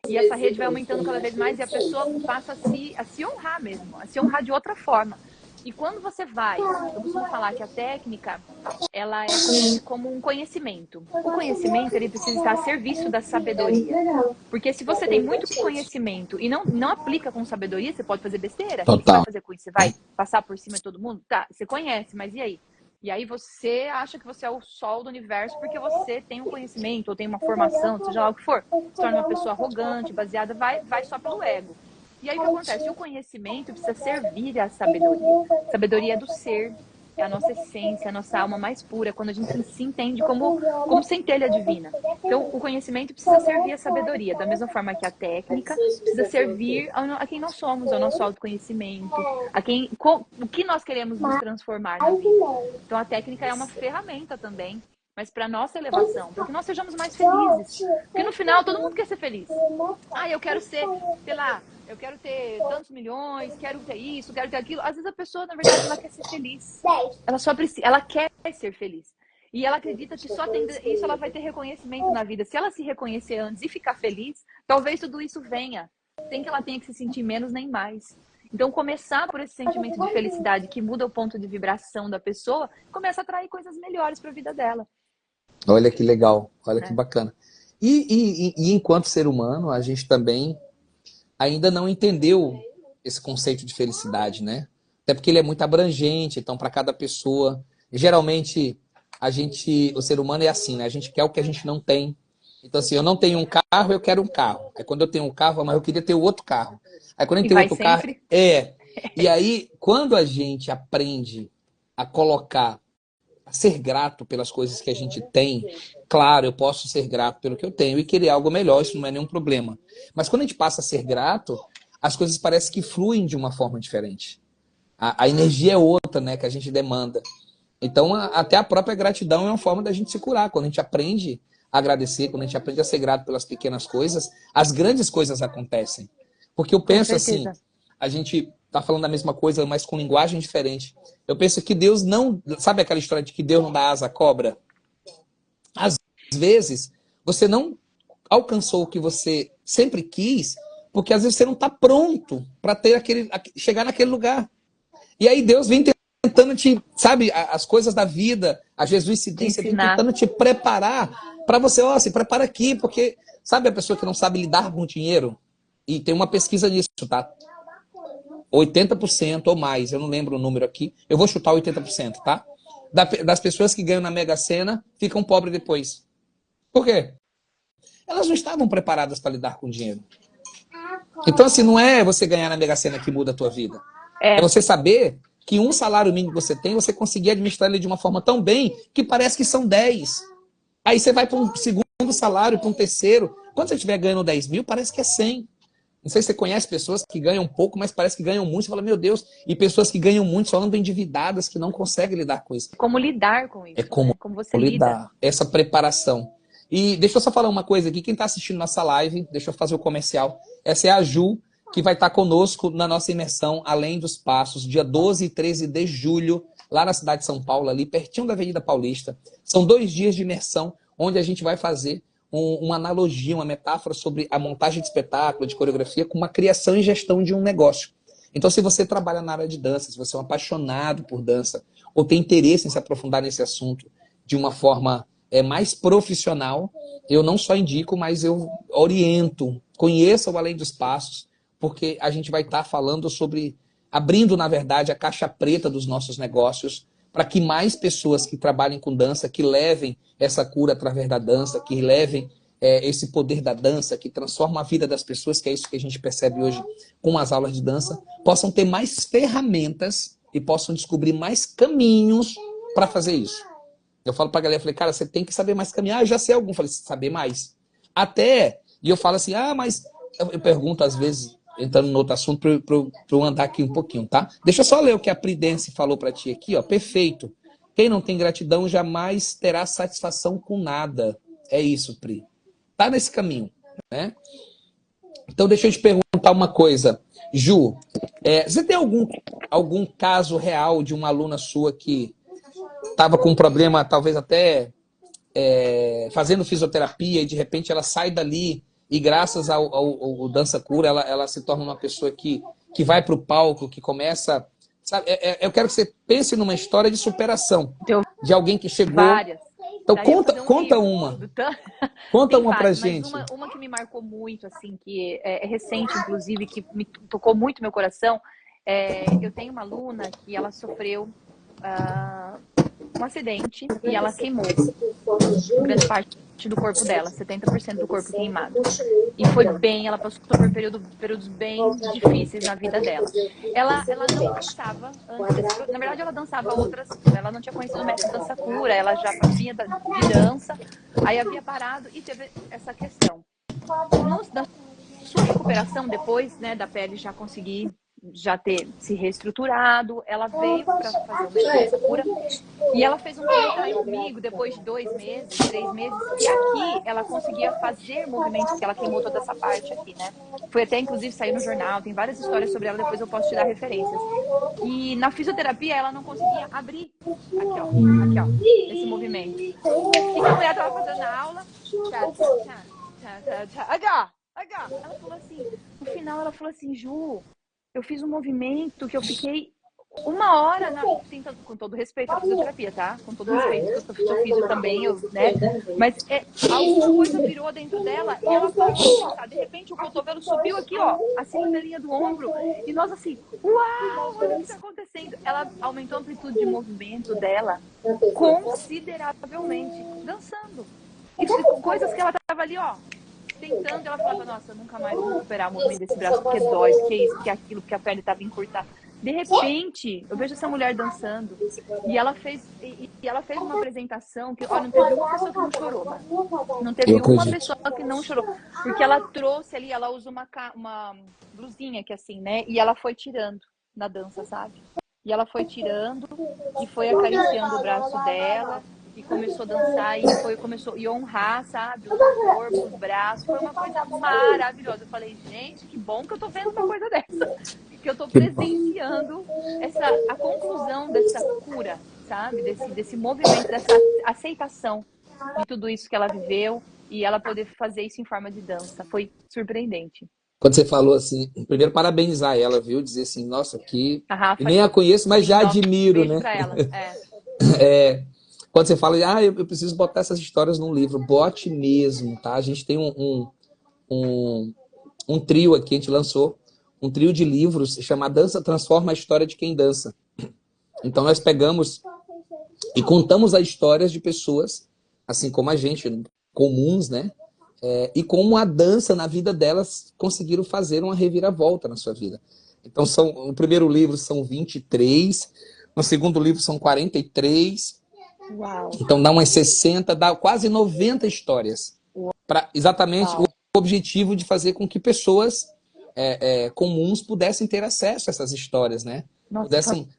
E essa rede vai aumentando cada vez mais e a pessoa passa a se honrar mesmo, a se honrar de outra forma. E quando você vai, eu costumo falar que a técnica, ela é como um conhecimento. O conhecimento, ele precisa estar a serviço da sabedoria. Porque se você tem muito conhecimento e não aplica com sabedoria, você pode fazer besteira. O que você vai fazer com isso? Você vai passar por cima de todo mundo? Tá, você conhece, mas e aí? E aí você acha que você é o sol do universo porque você tem um conhecimento ou tem uma formação, seja lá o que for. Se torna uma pessoa arrogante, baseada, vai só pelo ego. E aí o que acontece? O conhecimento precisa servir à sabedoria. Sabedoria é do ser, é a nossa essência, a nossa alma mais pura, quando a gente se entende como centelha divina. Então, o conhecimento precisa servir à sabedoria, da mesma forma que a técnica precisa servir a quem nós somos, ao nosso autoconhecimento, o que nós queremos nos transformar na vida. Então, a técnica é uma ferramenta também, mas para nossa elevação, para que nós sejamos mais felizes. Porque no final, todo mundo quer ser feliz. Eu quero ser, sei lá, eu quero ter tantos milhões, quero ter isso, quero ter aquilo. Às vezes a pessoa, na verdade, ela quer ser feliz. Ela quer ser feliz. E ela acredita que só tendo isso ela vai ter reconhecimento na vida. Se ela se reconhecer antes e ficar feliz, talvez tudo isso venha. Sem que ela tenha que se sentir menos nem mais. Então, começar por esse sentimento de felicidade que muda o ponto de vibração da pessoa, começa a atrair coisas melhores para a vida dela. Olha que legal, olha que bacana. E enquanto ser humano, a gente também ainda não entendeu esse conceito de felicidade, né? Até porque ele é muito abrangente, então para cada pessoa, geralmente o ser humano é assim, né? A gente quer o que a gente não tem. Então assim, eu não tenho um carro, eu quero um carro. Aí quando eu tenho um carro, mas eu queria ter outro carro. Aí quando eu tenho outro carro, E aí quando a gente aprende a colocar, a ser grato pelas coisas que a gente tem. Claro, eu posso ser grato pelo que eu tenho e querer algo melhor, isso não é nenhum problema. Mas quando a gente passa a ser grato, as coisas parecem que fluem de uma forma diferente. A energia é outra, né, que a gente demanda. Então, até a própria gratidão é uma forma da gente se curar. Quando a gente aprende a agradecer, quando a gente aprende a ser grato pelas pequenas coisas, as grandes coisas acontecem. Porque eu penso assim, a gente tá falando a mesma coisa, mas com linguagem diferente. Eu penso que Deus não... Sabe aquela história de que Deus não dá asa à cobra? Às vezes, você não alcançou o que você sempre quis, porque às vezes você não está pronto para chegar naquele lugar. E aí Deus vem tentando te, sabe, as coisas da vida, a jesuicidência vem tentando te preparar para você, ó, se prepara aqui, porque sabe a pessoa que não sabe lidar com o dinheiro? E tem uma pesquisa nisso, tá? 80% ou mais, eu não lembro o número aqui, eu vou chutar 80%, tá? Das pessoas que ganham na Mega Sena ficam pobres depois. Por quê? Elas não estavam preparadas para lidar com o dinheiro. Então, assim, não é você ganhar na Mega Sena que muda a tua vida. É você saber que um salário mínimo que você tem, você conseguir administrar ele de uma forma tão bem que parece que são 10. Aí você vai para um segundo salário, para um terceiro. Quando você estiver ganhando 10 mil, parece que é 100. Não sei se você conhece pessoas que ganham pouco, mas parece que ganham muito. Você fala, meu Deus. E pessoas que ganham muito só andam endividadas, que não conseguem lidar com isso. Como lidar com isso, é como, né? Como você lidar. lida. Essa preparação. E deixa eu só falar uma coisa aqui. Quem está assistindo nossa live, deixa eu fazer o comercial. Essa é a Ju, que vai estar conosco na nossa imersão Além dos Passos, dia 12 e 13 de julho, lá na cidade de São Paulo, ali pertinho da Avenida Paulista. São 2 dias de imersão, onde a gente vai fazer uma analogia, uma metáfora sobre a montagem de espetáculo, de coreografia, com uma criação e gestão de um negócio. Então, se você trabalha na área de dança, se você é um apaixonado por dança, ou tem interesse em se aprofundar nesse assunto de uma forma mais profissional, eu não só indico, mas eu oriento, conheça o Além dos Passos, porque a gente vai estar falando sobre, abrindo, na verdade, a caixa preta dos nossos negócios, para que mais pessoas que trabalhem com dança, que levem essa cura através da dança, que levem esse poder da dança, que transforma a vida das pessoas, que é isso que a gente percebe hoje com as aulas de dança, possam ter mais ferramentas e possam descobrir mais caminhos para fazer isso. Eu falo para a galera, falei, cara, você tem que saber mais caminhar. Eu já sei algum, falei, saber mais. E eu falo assim, mas... Eu pergunto às vezes, entrando no outro assunto, para eu andar aqui um pouquinho, tá? Deixa eu só ler o que a Prudence falou para ti aqui, ó. Perfeito. Quem não tem gratidão jamais terá satisfação com nada. É isso, Pri. Tá nesse caminho, né? Então, deixa eu te perguntar uma coisa. Ju, você tem algum caso real de uma aluna sua que estava com um problema, talvez até fazendo fisioterapia, e de repente ela sai dali e graças ao Dança Cura, ela se torna uma pessoa que vai para o palco, que começa... Sabe, eu quero que você pense numa história de superação, de alguém que chegou... Várias. Então conta uma. Conta uma pra gente. Mas uma que me marcou muito, assim, que é recente, inclusive, que me tocou muito meu coração. Eu tenho uma aluna que ela sofreu um acidente e ela queimou grande parte do corpo dela, 70% do corpo queimado. E foi bem, ela passou por períodos bem difíceis na vida dela. Ela não dançava antes, na verdade ela dançava outras, ela não tinha conhecido o método Dança Cura, ela já vinha de dança, aí havia parado e teve essa questão. Na sua recuperação depois, né, da pele já conseguir ter se reestruturado, ela veio para fazer o método Dança Cura e ela fez um treino comigo depois de 2 meses, 3 meses, e aqui ela conseguia fazer movimentos, que ela queimou toda essa parte aqui, né? Foi até, inclusive, sair no jornal, tem várias histórias sobre ela, depois eu posso te dar referências. E na fisioterapia ela não conseguia abrir aqui, ó, esse movimento. E que a mulher tava fazendo na aula, ela falou assim, no final ela falou assim, Ju, eu fiz um movimento que eu fiquei 1 hora tentando, com todo respeito à fisioterapia, tá? Com todo respeito, eu sou físio também, né? Mas alguma coisa virou dentro dela e ela parou de pensar. De repente o cotovelo subiu aqui, ó, acima da linha do ombro. E nós assim, uau, olha o que está acontecendo. Ela aumentou a amplitude de movimento dela consideravelmente, dançando. E coisas que ela tava ali, ó, tentando, ela falava, nossa, eu nunca mais vou recuperar o movimento desse braço, porque dói, porque isso, porque aquilo, porque a perna estava encurtada. De repente, eu vejo essa mulher dançando e ela fez, e ela fez uma apresentação que, ó, não teve uma pessoa que não chorou, mano. Não teve Eu uma acredito. pessoa que não chorou. Porque ela trouxe ali, ela usa uma blusinha que assim, né? E ela foi tirando na dança, sabe? E ela foi tirando e foi acariciando o braço dela e começou a dançar começou a honrar, sabe? O corpo, os braços. Foi uma coisa maravilhosa. Eu falei, gente, que bom que eu tô vendo uma coisa dessa. Que eu tô Que bom. presenciando a conclusão dessa cura, sabe? Desse movimento, dessa aceitação de tudo isso que ela viveu e ela poder fazer isso em forma de dança. Foi surpreendente. Quando você falou assim, primeiro parabenizar ela, viu? Dizer assim, nossa, que. A Eu Rafa, nem a conheço, mas sim, já nossa, admiro, beijo né? pra ela. É. Quando você fala, eu preciso botar essas histórias num livro, bote mesmo, tá? A gente tem um, um trio aqui, a gente lançou um trio de livros chamado Dança Transforma a História de Quem Dança. Então nós pegamos e contamos as histórias de pessoas, assim como a gente, comuns, né? E como a dança na vida delas conseguiram fazer uma reviravolta na sua vida. Então, no primeiro livro são 23, no segundo livro são 43, Uau. então dá umas 60, dá quase 90 histórias. Para exatamente o Uau. objetivo de fazer com que pessoas comuns pudessem ter acesso a essas histórias, né? Nossa,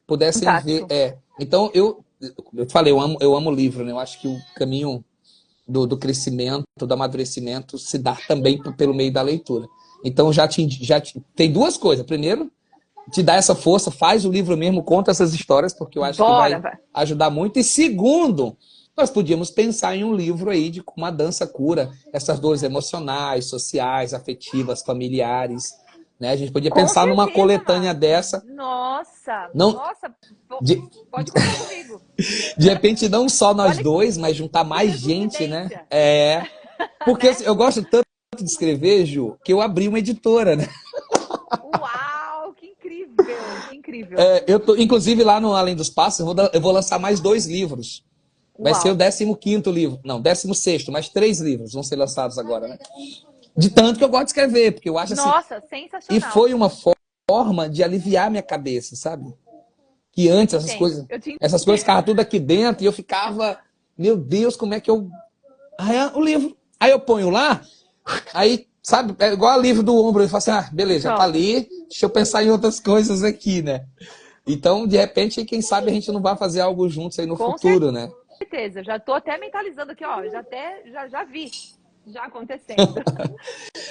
Pudessem ver. fantástico. Então, eu falei, eu amo livro, né? Eu acho que o caminho do crescimento, do amadurecimento, se dá também pelo meio da leitura. Então, tem duas coisas. Primeiro, te dá essa força, faz o livro mesmo, conta essas histórias, porque eu acho que Bora, vai vai. ajudar muito. E segundo, nós podíamos pensar em um livro aí de como a dança cura essas dores emocionais, sociais, afetivas, familiares. Né? A gente podia Com pensar numa certeza, coletânea Márcio. dessa. Nossa, Não, nossa, de, pode contar comigo. de repente, não só nós Olha dois, mas juntar que mais gente, né? deslumbridência, Porque né? eu gosto tanto de escrever, Ju, que eu abri uma editora, né? Uau, que incrível, que incrível. Inclusive, lá no Além dos Passos, eu vou lançar mais 2 livros. Vai ser o Uau. 15º livro. Não, 16º, mais 3 livros vão ser lançados agora, né? De tanto que eu gosto de escrever, porque eu acho assim. Nossa, E sensacional. foi uma forma de aliviar minha cabeça, sabe? Que Eu antes te entendo, eu te essas coisas ficavam tudo aqui dentro e eu ficava, meu Deus, como é que eu. O livro. Aí eu ponho lá, aí, sabe, é igual alívio do ombro. Eu falo assim, beleza, já tá pronto. ali, deixa eu pensar em outras coisas aqui, né? Então, de repente, quem sabe a gente não vai fazer algo juntos aí no Com futuro, né? certeza. Já tô até mentalizando aqui, ó. Já vi. Já acontecendo.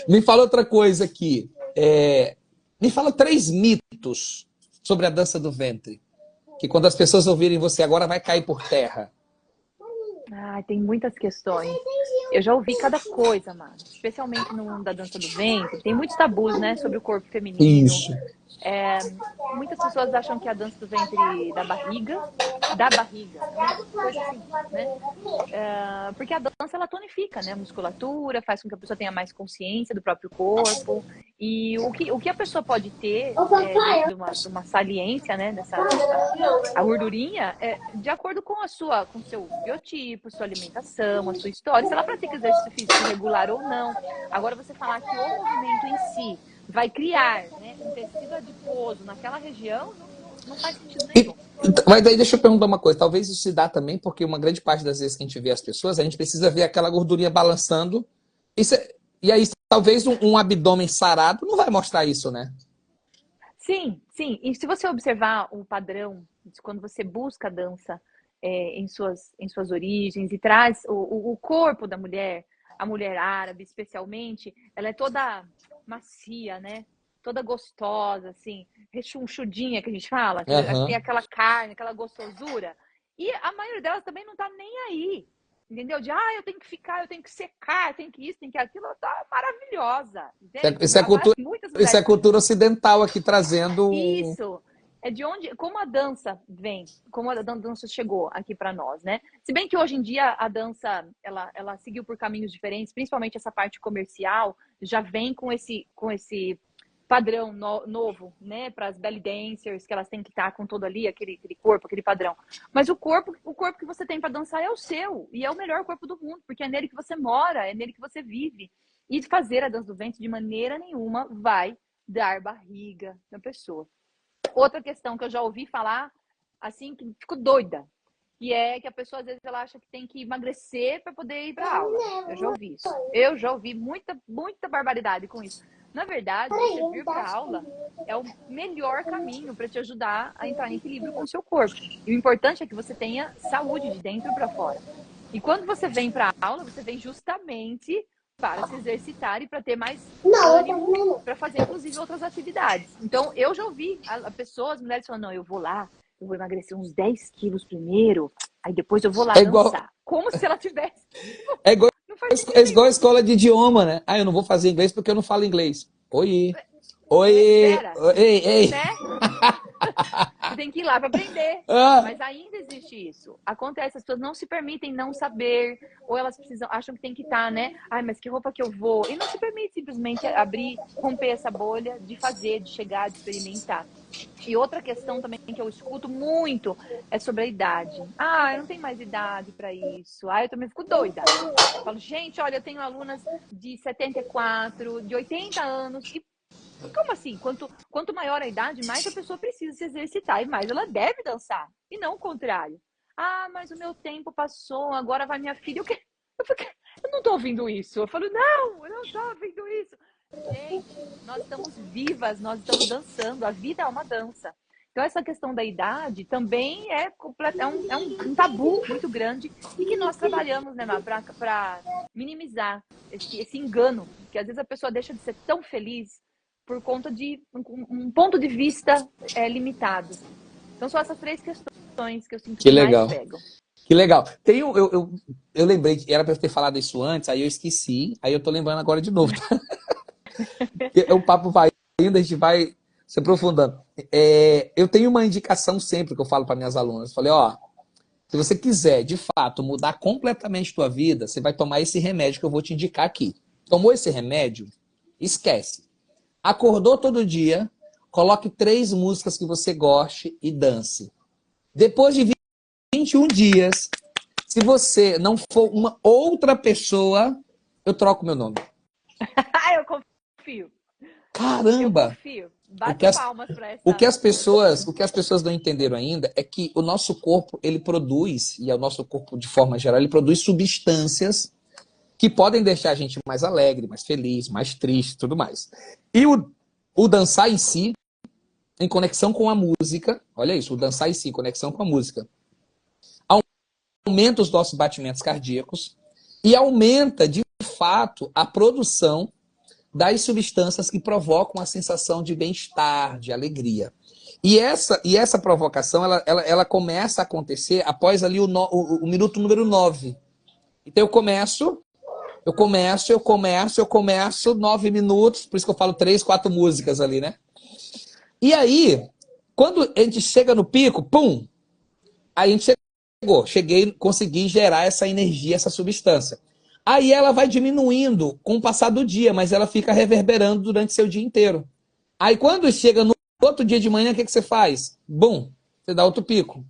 Me fala outra coisa aqui. Me fala 3 mitos sobre a dança do ventre. Que quando as pessoas ouvirem você agora vai cair por terra. Ah, tem muitas questões. Eu já ouvi cada coisa, mano. Especialmente no mundo da dança do ventre. Tem muitos tabus, né, sobre o corpo feminino. Isso. Muitas pessoas acham que a dança do ventre da barriga, é uma coisa assim, né? Porque a dança ela tonifica, né? A musculatura, faz com que a pessoa tenha mais consciência do próprio corpo. E o que a pessoa pode ter dentro de uma saliência, né? A gordurinha, de acordo com com o seu biotipo, sua alimentação, a sua história, se ela pratica exercício físico regular ou não. Agora, você falar que o movimento em si vai criar, né, um tecido adiposo naquela região, não faz sentido nenhum. Mas daí deixa eu perguntar uma coisa. Talvez isso se dá também porque uma grande parte das vezes que a gente vê as pessoas, a gente precisa ver aquela gordurinha balançando. E aí, talvez um abdômen sarado não vai mostrar isso, né? Sim, sim. E se você observar o padrão, quando você busca a dança em suas origens e traz o corpo da mulher, a mulher árabe especialmente, ela é toda macia, né? Toda gostosa, assim, rechonchudinha que a gente fala, que tem Aham. aquela carne, aquela gostosura. E a maioria delas também não tá nem aí. Entendeu? Eu tenho que ficar, eu tenho que secar, eu tenho que isso, tenho que aquilo, tá maravilhosa. Entende? Isso é cultura, Muitas isso é mulheres. cultura ocidental aqui trazendo. Isso é de onde, como a dança vem, como a dança chegou aqui para nós, né? Se bem que hoje em dia a dança ela seguiu por caminhos diferentes, principalmente essa parte comercial já vem com esse padrão novo, né? Para as belly dancers que elas têm que estar com todo ali aquele corpo, aquele padrão. Mas o corpo que você tem para dançar é o seu e é o melhor corpo do mundo, porque é nele que você mora, é nele que você vive. E fazer a dança do ventre de maneira nenhuma vai dar barriga na pessoa. Outra questão que eu já ouvi falar, assim, que fico doida. que é que a pessoa às vezes ela acha que tem que emagrecer para poder ir para aula. Eu já ouvi isso. Eu já ouvi muita barbaridade com isso. Na verdade, você vir para aula é o melhor caminho para te ajudar a entrar em equilíbrio com o seu corpo. E o importante é que você tenha saúde de dentro para fora. E quando você vem para aula, você vem justamente para se exercitar e para ter mais ânimo para fazer, inclusive, outras atividades. Então, eu já ouvi pessoas, mulheres falando, não, eu vou lá, eu vou emagrecer uns 10 quilos primeiro, aí depois eu vou lá dançar. Como se ela tivesse... É igual, Não faz sentido é igual a nenhum. escola de idioma, né? Ah, eu não vou fazer inglês porque eu não falo inglês. Oi. Oi. Pera, Ei, ei. né? Você tem que ir lá para aprender. Ah, Mas ainda existe isso. Acontece, as pessoas não se permitem não saber, ou elas acham que tem que estar, né? Ai, mas que roupa que eu vou? E não se permite simplesmente abrir, romper essa bolha de fazer, de chegar, de experimentar. E outra questão também que eu escuto muito é sobre a idade. Ah, eu não tenho mais idade para isso. Ah, eu também fico doida. Eu falo, gente, olha, eu tenho alunas de 74, de 80 anos que como assim? Quanto maior a idade, mais a pessoa precisa se exercitar e mais ela deve dançar. E não o contrário. Ah, mas o meu tempo passou, agora vai minha filha. Eu não tô ouvindo isso. Eu falo, não, eu não tô ouvindo isso. Gente, nós estamos vivas, nós estamos dançando. A vida é uma dança. Então, essa questão da idade também é um tabu muito grande e que nós trabalhamos, né, para minimizar esse engano, que às vezes a pessoa deixa de ser tão feliz por conta de um ponto de vista limitado. Então, são essas três questões que eu sinto que que mais legal. pegam. Que legal. Tem eu lembrei que era para eu ter falado isso antes, aí eu esqueci, aí eu tô lembrando agora de novo. O papo vai indo, a gente vai se aprofundando. Eu tenho uma indicação sempre que eu falo para minhas alunas. Eu falei, ó, se você quiser, de fato, mudar completamente tua vida, você vai tomar esse remédio que eu vou te indicar aqui. Tomou esse remédio? Esquece. Acordou todo dia, coloque 3 músicas que você goste e dance. Depois de 21 dias, se você não for uma outra pessoa, eu troco meu nome. Eu confio. Eu Caramba! confio. O Bate que as, palmas para o que essa. as pessoas, o que as pessoas não entenderam ainda é que o nosso corpo, ele produz, e é o nosso corpo de forma geral, ele produz substâncias que podem deixar a gente mais alegre, mais feliz, mais triste, tudo mais. E o dançar em si, em conexão com a música, olha isso, o dançar em si, em conexão com a música, aumenta os nossos batimentos cardíacos e aumenta, de fato, a produção das substâncias que provocam a sensação de bem-estar, de alegria. E essa provocação, ela começa a acontecer após ali o minuto número 9. Então eu começo 9 minutos, por isso que eu falo 3, 4 músicas ali, né? E aí, quando a gente chega no pico, pum, aí a gente cheguei, consegui gerar essa energia, essa substância. Aí ela vai diminuindo com o passar do dia, mas ela fica reverberando durante seu dia inteiro. Aí quando chega no outro dia de manhã, o que, que você faz? Bum, você dá outro pico.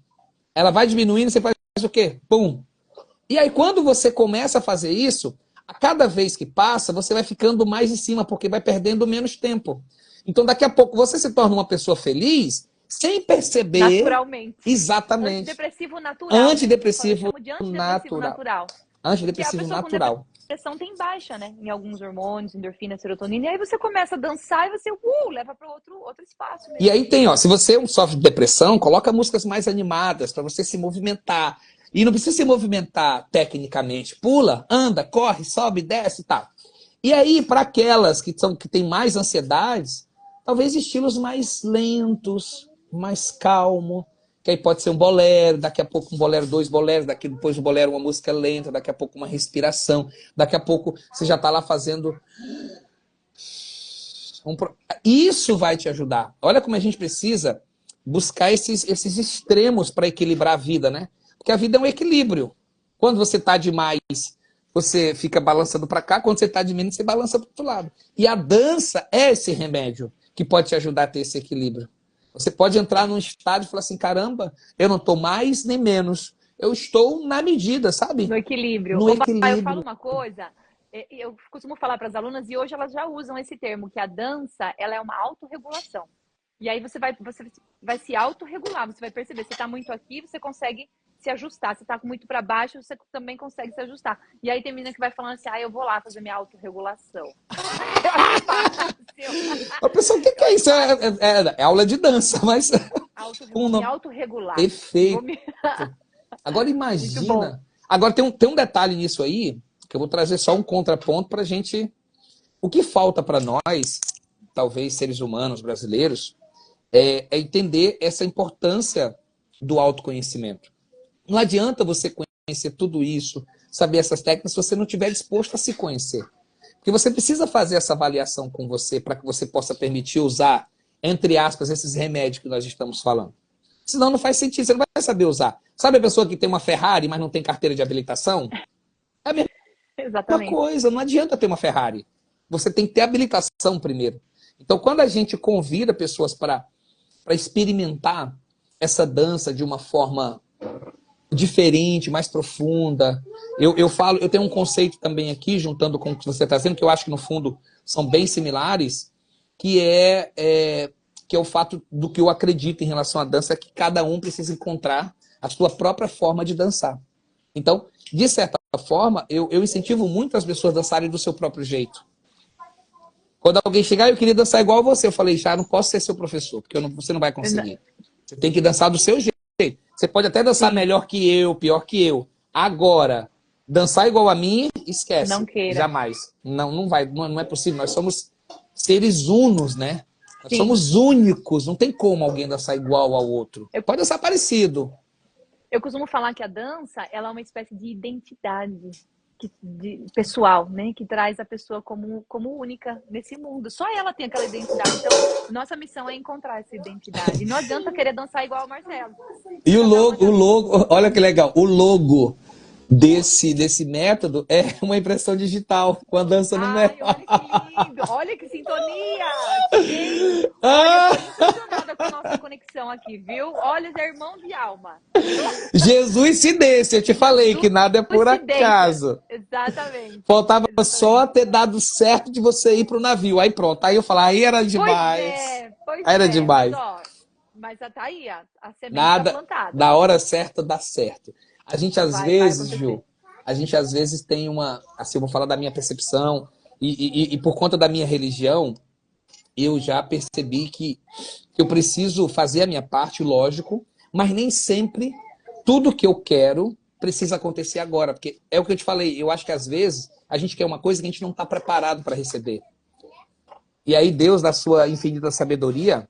Ela vai diminuindo, você faz o quê? Bum. E aí quando você começa a fazer isso, a cada vez que passa, você vai ficando mais em cima, porque vai perdendo menos tempo. Então daqui a pouco você se torna uma pessoa feliz sem perceber Naturalmente. exatamente. Antidepressivo natural, né? Eu Antidepressivo chamo de antidepressivo natural. natural. Porque a Antidepressivo pessoa com natural. depressão tem baixa, né? Em alguns hormônios, endorfina, serotonina. E aí você começa a dançar e você leva para outro espaço E mesmo. aí tem, ó, se você sofre de depressão, coloca músicas mais animadas para você se movimentar. E não precisa se movimentar tecnicamente. Pula, anda, corre, sobe, desce e tal. E aí, para aquelas que têm mais ansiedades, talvez estilos mais lentos, mais calmo, que aí pode ser um bolero, daqui a pouco um bolero, 2 boleros, depois do bolero uma música lenta, daqui a pouco uma respiração, daqui a pouco você já está lá fazendo isso vai te ajudar. Olha como a gente precisa buscar esses extremos para equilibrar a vida, né? Porque a vida é um equilíbrio. Quando você está demais, você fica balançando para cá. Quando você está de menos, você balança para o outro lado. E a dança é esse remédio que pode te ajudar a ter esse equilíbrio. Você pode entrar num estado e falar assim, caramba, eu não estou mais nem menos. Eu estou na medida, sabe? No equilíbrio. No Oba, eu falo equilíbrio. uma coisa, eu costumo falar para as alunas, e hoje elas já usam esse termo, que a dança ela é uma autorregulação. E aí você vai se autorregular, você vai perceber, você está muito aqui, você consegue se ajustar. Se tá muito para baixo, você também consegue se ajustar. E aí tem menina que vai falando assim, eu vou lá fazer minha autorregulação. Eu acho fácil. A pessoa, o que é isso? É aula de dança, mas... Vou me autorregular. Perfeito. Agora Muito bom. imagina... Agora tem um detalhe nisso aí, que eu vou trazer só um contraponto pra gente... O que falta para nós, talvez seres humanos brasileiros, é entender essa importância do autoconhecimento. Não adianta você conhecer tudo isso, saber essas técnicas, se você não estiver disposto a se conhecer. Porque você precisa fazer essa avaliação com você para que você possa permitir usar, entre aspas, esses remédios que nós estamos falando. Senão não faz sentido, você não vai saber usar. Sabe a pessoa que tem uma Ferrari, mas não tem carteira de habilitação? É a mesma Exatamente. coisa, não adianta ter uma Ferrari. Você tem que ter habilitação primeiro. Então, quando a gente convida pessoas para experimentar essa dança de uma forma diferente, mais profunda, eu tenho um conceito também aqui, juntando com o que você está dizendo, que eu acho que no fundo são bem similares, que é o fato do que eu acredito em relação à dança, é que cada um precisa encontrar a sua própria forma de dançar. Então, de certa forma, eu incentivo muito as pessoas a dançarem do seu próprio jeito. Quando alguém chegar, eu queria dançar igual a você. Eu falei, já não posso ser seu professor, porque você não vai conseguir. Você tem que dançar do seu jeito. Você pode até dançar melhor que eu, pior que eu. Agora, dançar igual a mim, esquece. Não queira. Jamais. Não vai, não é possível. Nós somos seres unos, né? Nós Sim. somos únicos. Não tem como alguém dançar igual ao outro. Pode dançar parecido. Eu costumo falar que a dança, ela é uma espécie de identidade pessoal, né? Que traz a pessoa como única nesse mundo. Só ela tem aquela identidade. Então, nossa missão é encontrar essa identidade. Não adianta querer dançar igual o Marcelo. E o logo, olha que legal, o logo desse método é uma impressão digital, com a dança no meio. Olha que lindo, olha que sintonia! Gente, olha, eu tô impressionada com a nossa conexão aqui, viu? Olha, é irmão de alma. Jesus se desse, eu te falei que nada é por acaso. Exatamente. Faltava só ter dado certo de você ir pro navio. Aí pronto, aí eu falava, aí era demais. Pois aí era demais. Mas tá aí, a semente nada, tá plantada. Na hora certa dá certo. A gente às vezes, Ju, a gente às vezes tem uma, assim, eu vou falar da minha percepção, e por conta da minha religião, eu já percebi que eu preciso fazer a minha parte, lógico, mas nem sempre tudo que eu quero precisa acontecer agora, porque é o que eu te falei, eu acho que às vezes a gente quer uma coisa que a gente não está preparado para receber. E aí Deus, na sua infinita sabedoria,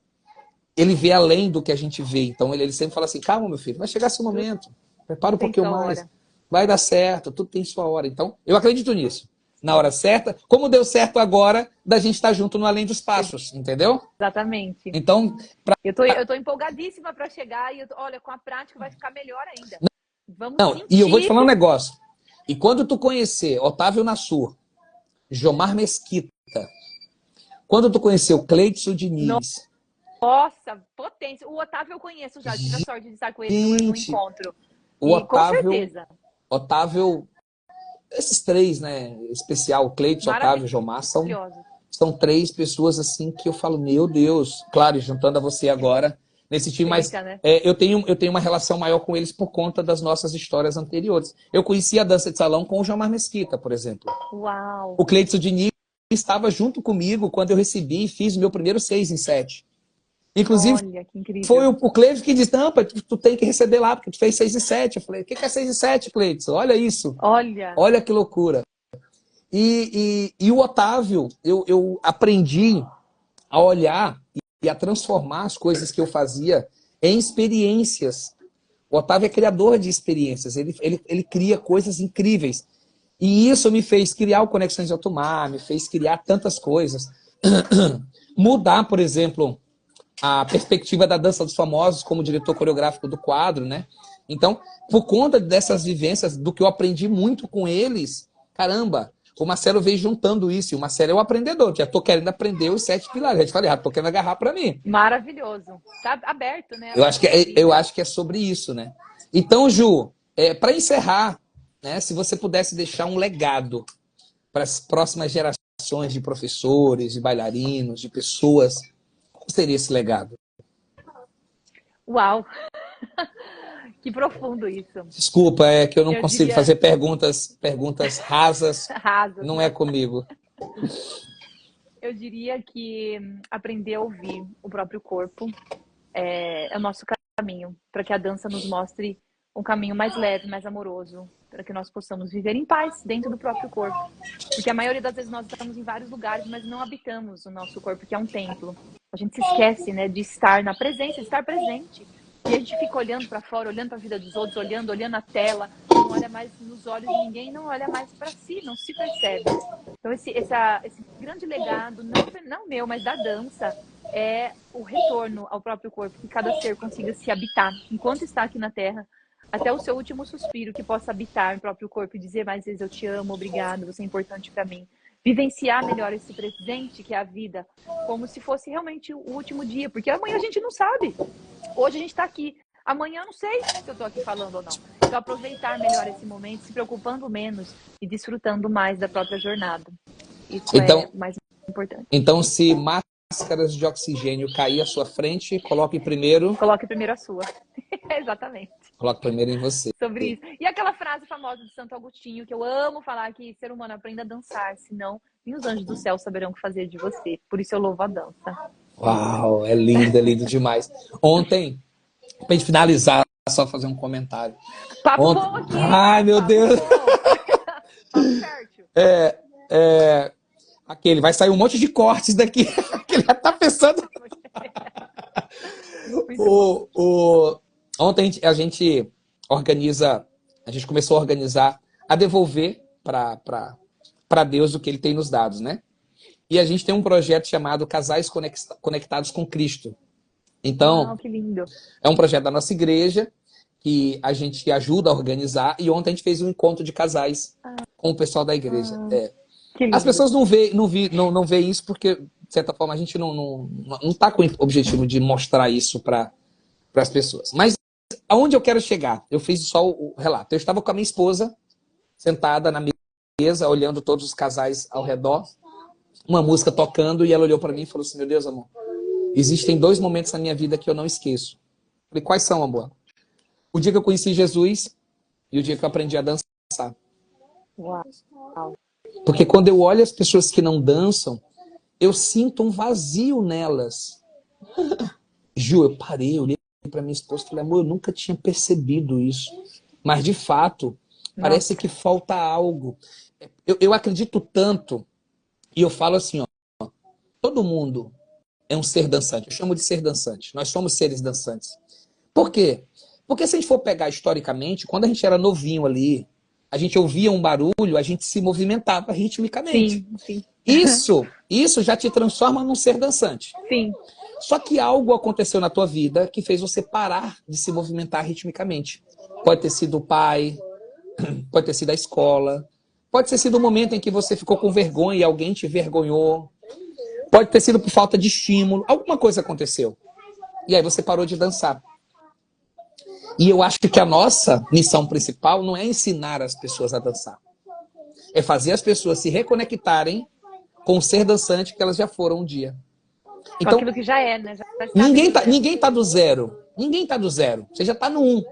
ele vê além do que a gente vê. Então ele sempre fala assim, calma, meu filho, vai chegar seu momento. Prepara um pouquinho mais. Vai dar certo, tudo tem sua hora. Então, eu acredito nisso. Na hora certa, como deu certo agora, da gente estar junto no Além dos Passos, entendeu? Exatamente. Então, eu tô empolgadíssima para chegar e, olha, com a prática vai ficar melhor ainda. Vamos sentir. E eu vou te falar um negócio. E quando tu conhecer Otávio Nassur, Jomar Mesquita, quando tu conhecer o Cleidson Diniz... Nossa, potência. O Otávio eu conheço já, tive a sorte de estar com ele no encontro. O Otávio, com certeza. Otávio, esses três, né? Especial, Cleidson, Otávio, Jomar, são três pessoas assim que eu falo, meu Deus, claro, juntando a você agora nesse time, mas né? eu tenho uma relação maior com eles por conta das nossas histórias anteriores. Eu conheci a dança de salão com o Jomar Mesquita, por exemplo. Uau! O Cleidson Diniz estava junto comigo quando eu recebi e fiz o meu primeiro 6 em 7. Inclusive, olha, que incrível. Foi o Cleidson que disse, não, tu tem que receber lá, porque tu fez 6 e 7. Eu falei, o que é 6 e 7, Cleidson? Olha isso. Olha que loucura. E o Otávio, eu aprendi a olhar e a transformar as coisas que eu fazia em experiências. O Otávio é criador de experiências, ele cria coisas incríveis. E isso me fez criar o Conexões de Alto Mar, me fez criar tantas coisas. Mudar, por exemplo, a perspectiva da dança dos famosos como diretor coreográfico do quadro, né? Então, por conta dessas vivências, do que eu aprendi muito com eles, caramba, o Marcelo veio juntando isso, e o Marcelo é o aprendedor, já estou querendo aprender os 7 pilares, já te falei, já estou querendo agarrar para mim. Maravilhoso, tá aberto, né? Eu acho que é sobre isso, né? Então, Ju, para encerrar, né, se você pudesse deixar um legado para as próximas gerações de professores, de bailarinos, de pessoas, qual seria esse legado? Uau! Que profundo isso. Desculpa, é que eu não Eu consigo diria fazer perguntas rasas. rasas, Não é né? comigo. Eu diria que aprender a ouvir o próprio corpo é o nosso caminho, para que a dança nos mostre um caminho mais leve, mais amoroso, para que nós possamos viver em paz dentro do próprio corpo. Porque a maioria das vezes nós estamos em vários lugares, mas não habitamos o nosso corpo, que é um templo. A gente se esquece, né, de estar na presença, de estar presente. E a gente fica olhando para fora, olhando para a vida dos outros, olhando a tela, não olha mais nos olhos de ninguém, não olha mais para si, não se percebe. Então esse grande legado, não meu, mas da dança, é o retorno ao próprio corpo, que cada ser consiga se habitar enquanto está aqui na Terra, até o seu último suspiro, que possa habitar o próprio corpo e dizer mais vezes: eu te amo, obrigado, você é importante para mim. Vivenciar melhor esse presente que é a vida, como se fosse realmente o último dia, porque amanhã a gente não sabe. Hoje a gente está aqui, amanhã eu não sei se eu estou aqui falando ou não. Então aproveitar melhor esse momento, se preocupando menos e desfrutando mais da própria jornada. Isso é mais importante. Então, se máscaras de oxigênio cair à sua frente, coloque primeiro a sua. Exatamente. Coloque primeiro em você. Sobre isso. E aquela frase famosa de Santo Agostinho, que eu amo falar, que ser humano aprenda a dançar, senão nem os anjos do céu saberão o que fazer de você. Por isso eu louvo a dança. Uau, é lindo demais. Ontem, pra gente finalizar, só fazer um comentário. Papo bom aqui. Ai, meu Deus. Papo fértil. Aquele, vai sair um monte de cortes daqui. Ele já tá pensando. Ontem a gente começou a organizar, a devolver para Deus o que Ele tem nos dado, né? E a gente tem um projeto chamado Casais Conectados com Cristo. Então, que lindo. É um projeto da nossa igreja que a gente ajuda a organizar. E ontem a gente fez um encontro de casais com o pessoal da igreja. As pessoas não veem isso porque, de certa forma, a gente não está com o objetivo de mostrar isso para as pessoas. Mas aonde eu quero chegar? Eu fiz só o relato. Eu estava com a minha esposa sentada na mesa, olhando todos os casais ao redor, uma música tocando, e ela olhou para mim e falou assim: meu Deus, amor, existem 2 momentos na minha vida que eu não esqueço. Eu falei: quais são, amor? O dia que eu conheci Jesus e o dia que eu aprendi a dançar. Uau. Porque quando eu olho as pessoas que não dançam, eu sinto um vazio nelas. Ju, eu parei, eu olhei para minha esposa e falei: amor, eu nunca tinha percebido isso. Mas, de fato, parece que falta algo. Eu acredito tanto, e eu falo assim, ó, todo mundo é um ser dançante. Eu chamo de ser dançante. Nós somos seres dançantes. Por quê? Porque se a gente for pegar historicamente, quando a gente era novinho ali, a gente ouvia um barulho, a gente se movimentava ritmicamente. Sim. Isso já te transforma num ser dançante. Sim. Só que algo aconteceu na tua vida que fez você parar de se movimentar ritmicamente. Pode ter sido o pai, pode ter sido a escola, pode ter sido o momento em que você ficou com vergonha e alguém te vergonhou, pode ter sido por falta de estímulo, alguma coisa aconteceu. E aí você parou de dançar. E eu acho que a nossa missão principal não é ensinar as pessoas a dançar. É fazer as pessoas se reconectarem com o ser dançante que elas já foram um dia. Então, aquilo que já é, né? Ninguém tá do zero. Ninguém tá do zero. Você já tá no 1.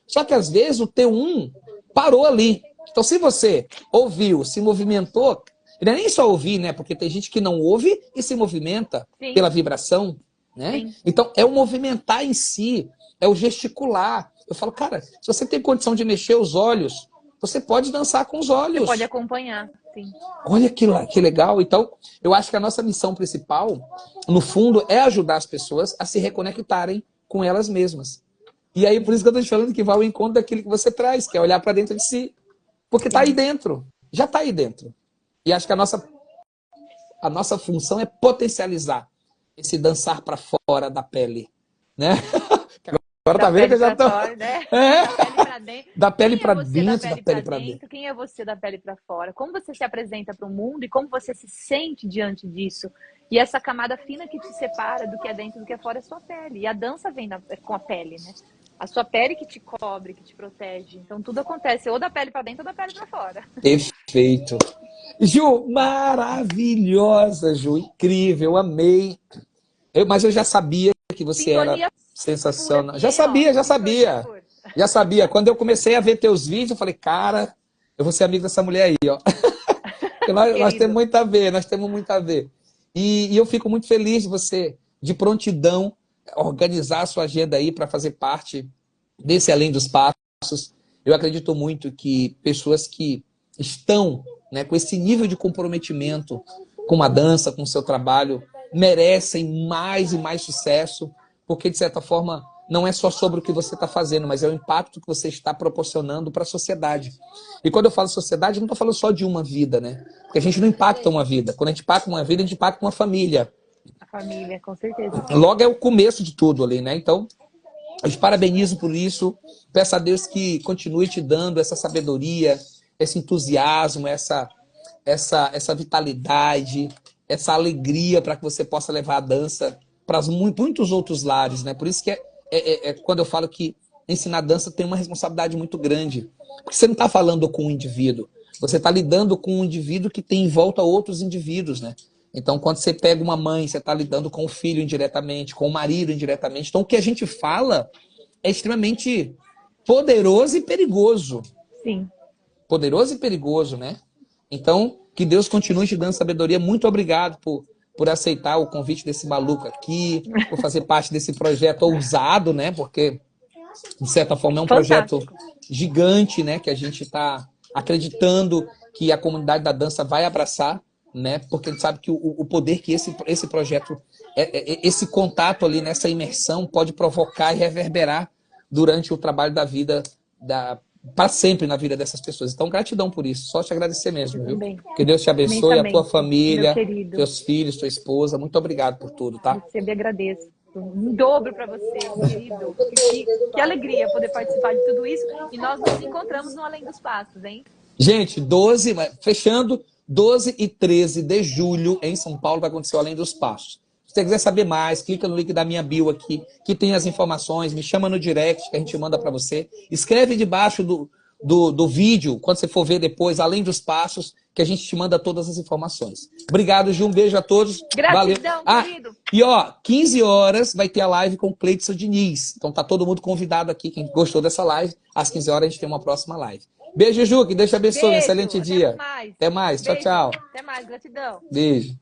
Só que às vezes o teu 1 parou ali. Então se você ouviu, se movimentou, não é nem só ouvir, né? Porque tem gente que não ouve e se movimenta pela vibração, né? Sim. Então é o movimentar em si, é o gesticular. Eu falo, cara, se você tem condição de mexer os olhos, você pode dançar com os olhos. Você pode acompanhar, sim. Olha que legal. Então, eu acho que a nossa missão principal, no fundo, é ajudar as pessoas a se reconectarem com elas mesmas. E aí, por isso que eu estou te falando que vai ao encontro daquilo que você traz, que é olhar para dentro de si. Porque está aí dentro. Já está aí dentro. E acho que a nossa função é potencializar esse dançar para fora da pele. Né? Agora tá vendo que eu já tô... né? Da pele para dentro, da pele para dentro. Quem é você da pele para fora? Como você se apresenta para o mundo e como você se sente diante disso? E essa camada fina que te separa do que é dentro e do que é fora é a sua pele. E a dança vem com a pele, né? A sua pele que te cobre, que te protege. Então tudo acontece ou da pele para dentro ou da pele para fora. Perfeito. Ju, maravilhosa, Ju. Incrível, amei. Mas eu já sabia que você era sensacional. Já sabia. Já sabia. Quando eu comecei a ver teus vídeos, eu falei, cara, eu vou ser amigo dessa mulher aí, ó. Porque nós temos muito a ver, nós temos muito a ver. E eu fico muito feliz de você, de prontidão, organizar a sua agenda aí para fazer parte desse Além dos Passos. Eu acredito muito que pessoas que estão, né, com esse nível de comprometimento com a dança, com o seu trabalho, merecem mais e mais sucesso, porque, de certa forma, não é só sobre o que você está fazendo, mas é o impacto que você está proporcionando para a sociedade. E quando eu falo sociedade, eu não estou falando só de uma vida, né? Porque a gente não impacta uma vida. Quando a gente impacta uma vida, a gente impacta uma família. A família, com certeza. Logo é o começo de tudo ali, né? Então, eu te parabenizo por isso. Peço a Deus que continue te dando essa sabedoria, esse entusiasmo, essa vitalidade, essa alegria para que você possa levar a dança para muitos outros lares, né? Por isso que quando eu falo que ensinar dança tem uma responsabilidade muito grande. Porque você não está falando com um indivíduo, você está lidando com um indivíduo que tem em volta outros indivíduos, né? Então, quando você pega uma mãe, você está lidando com o filho indiretamente, com o marido indiretamente. Então, o que a gente fala é extremamente poderoso e perigoso. Sim. Poderoso e perigoso, né? Então, que Deus continue te dando sabedoria. Muito obrigado por aceitar o convite desse maluco aqui, por fazer parte desse projeto ousado, né? Porque, de certa forma, é um projeto gigante, né? Que a gente está acreditando que a comunidade da dança vai abraçar, né? Porque a gente sabe que o poder que esse projeto, esse contato ali nessa imersão pode provocar e reverberar durante o trabalho da vida, para sempre na vida dessas pessoas. Então, gratidão por isso. Só te agradecer mesmo, viu? Que Deus te abençoe, a tua família, teus filhos, tua esposa. Muito obrigado por tudo, tá? Eu sempre agradeço. Um dobro para você, querido. Que alegria poder participar de tudo isso. E nós nos encontramos no Além dos Passos, hein? Gente, fechando, 12 e 13 de julho, em São Paulo, vai acontecer o Além dos Passos. Se você quiser saber mais, clica no link da minha bio aqui, que tem as informações, me chama no direct, que a gente manda para você. Escreve debaixo do vídeo, quando você for ver depois, Além dos Passos, que a gente te manda todas as informações. Obrigado, Ju, um beijo a todos. Gratidão, valeu. querido. E ó, 15 horas vai ter a live com o Cleidson Diniz. Então tá todo mundo convidado aqui, quem gostou dessa live. Às 15 horas a gente tem uma próxima live. Beijo, Ju, que Deus te abençoe. Beijo, excelente dia. Até mais. Até mais. Tchau, Beijo. tchau. Até mais, gratidão. Beijo.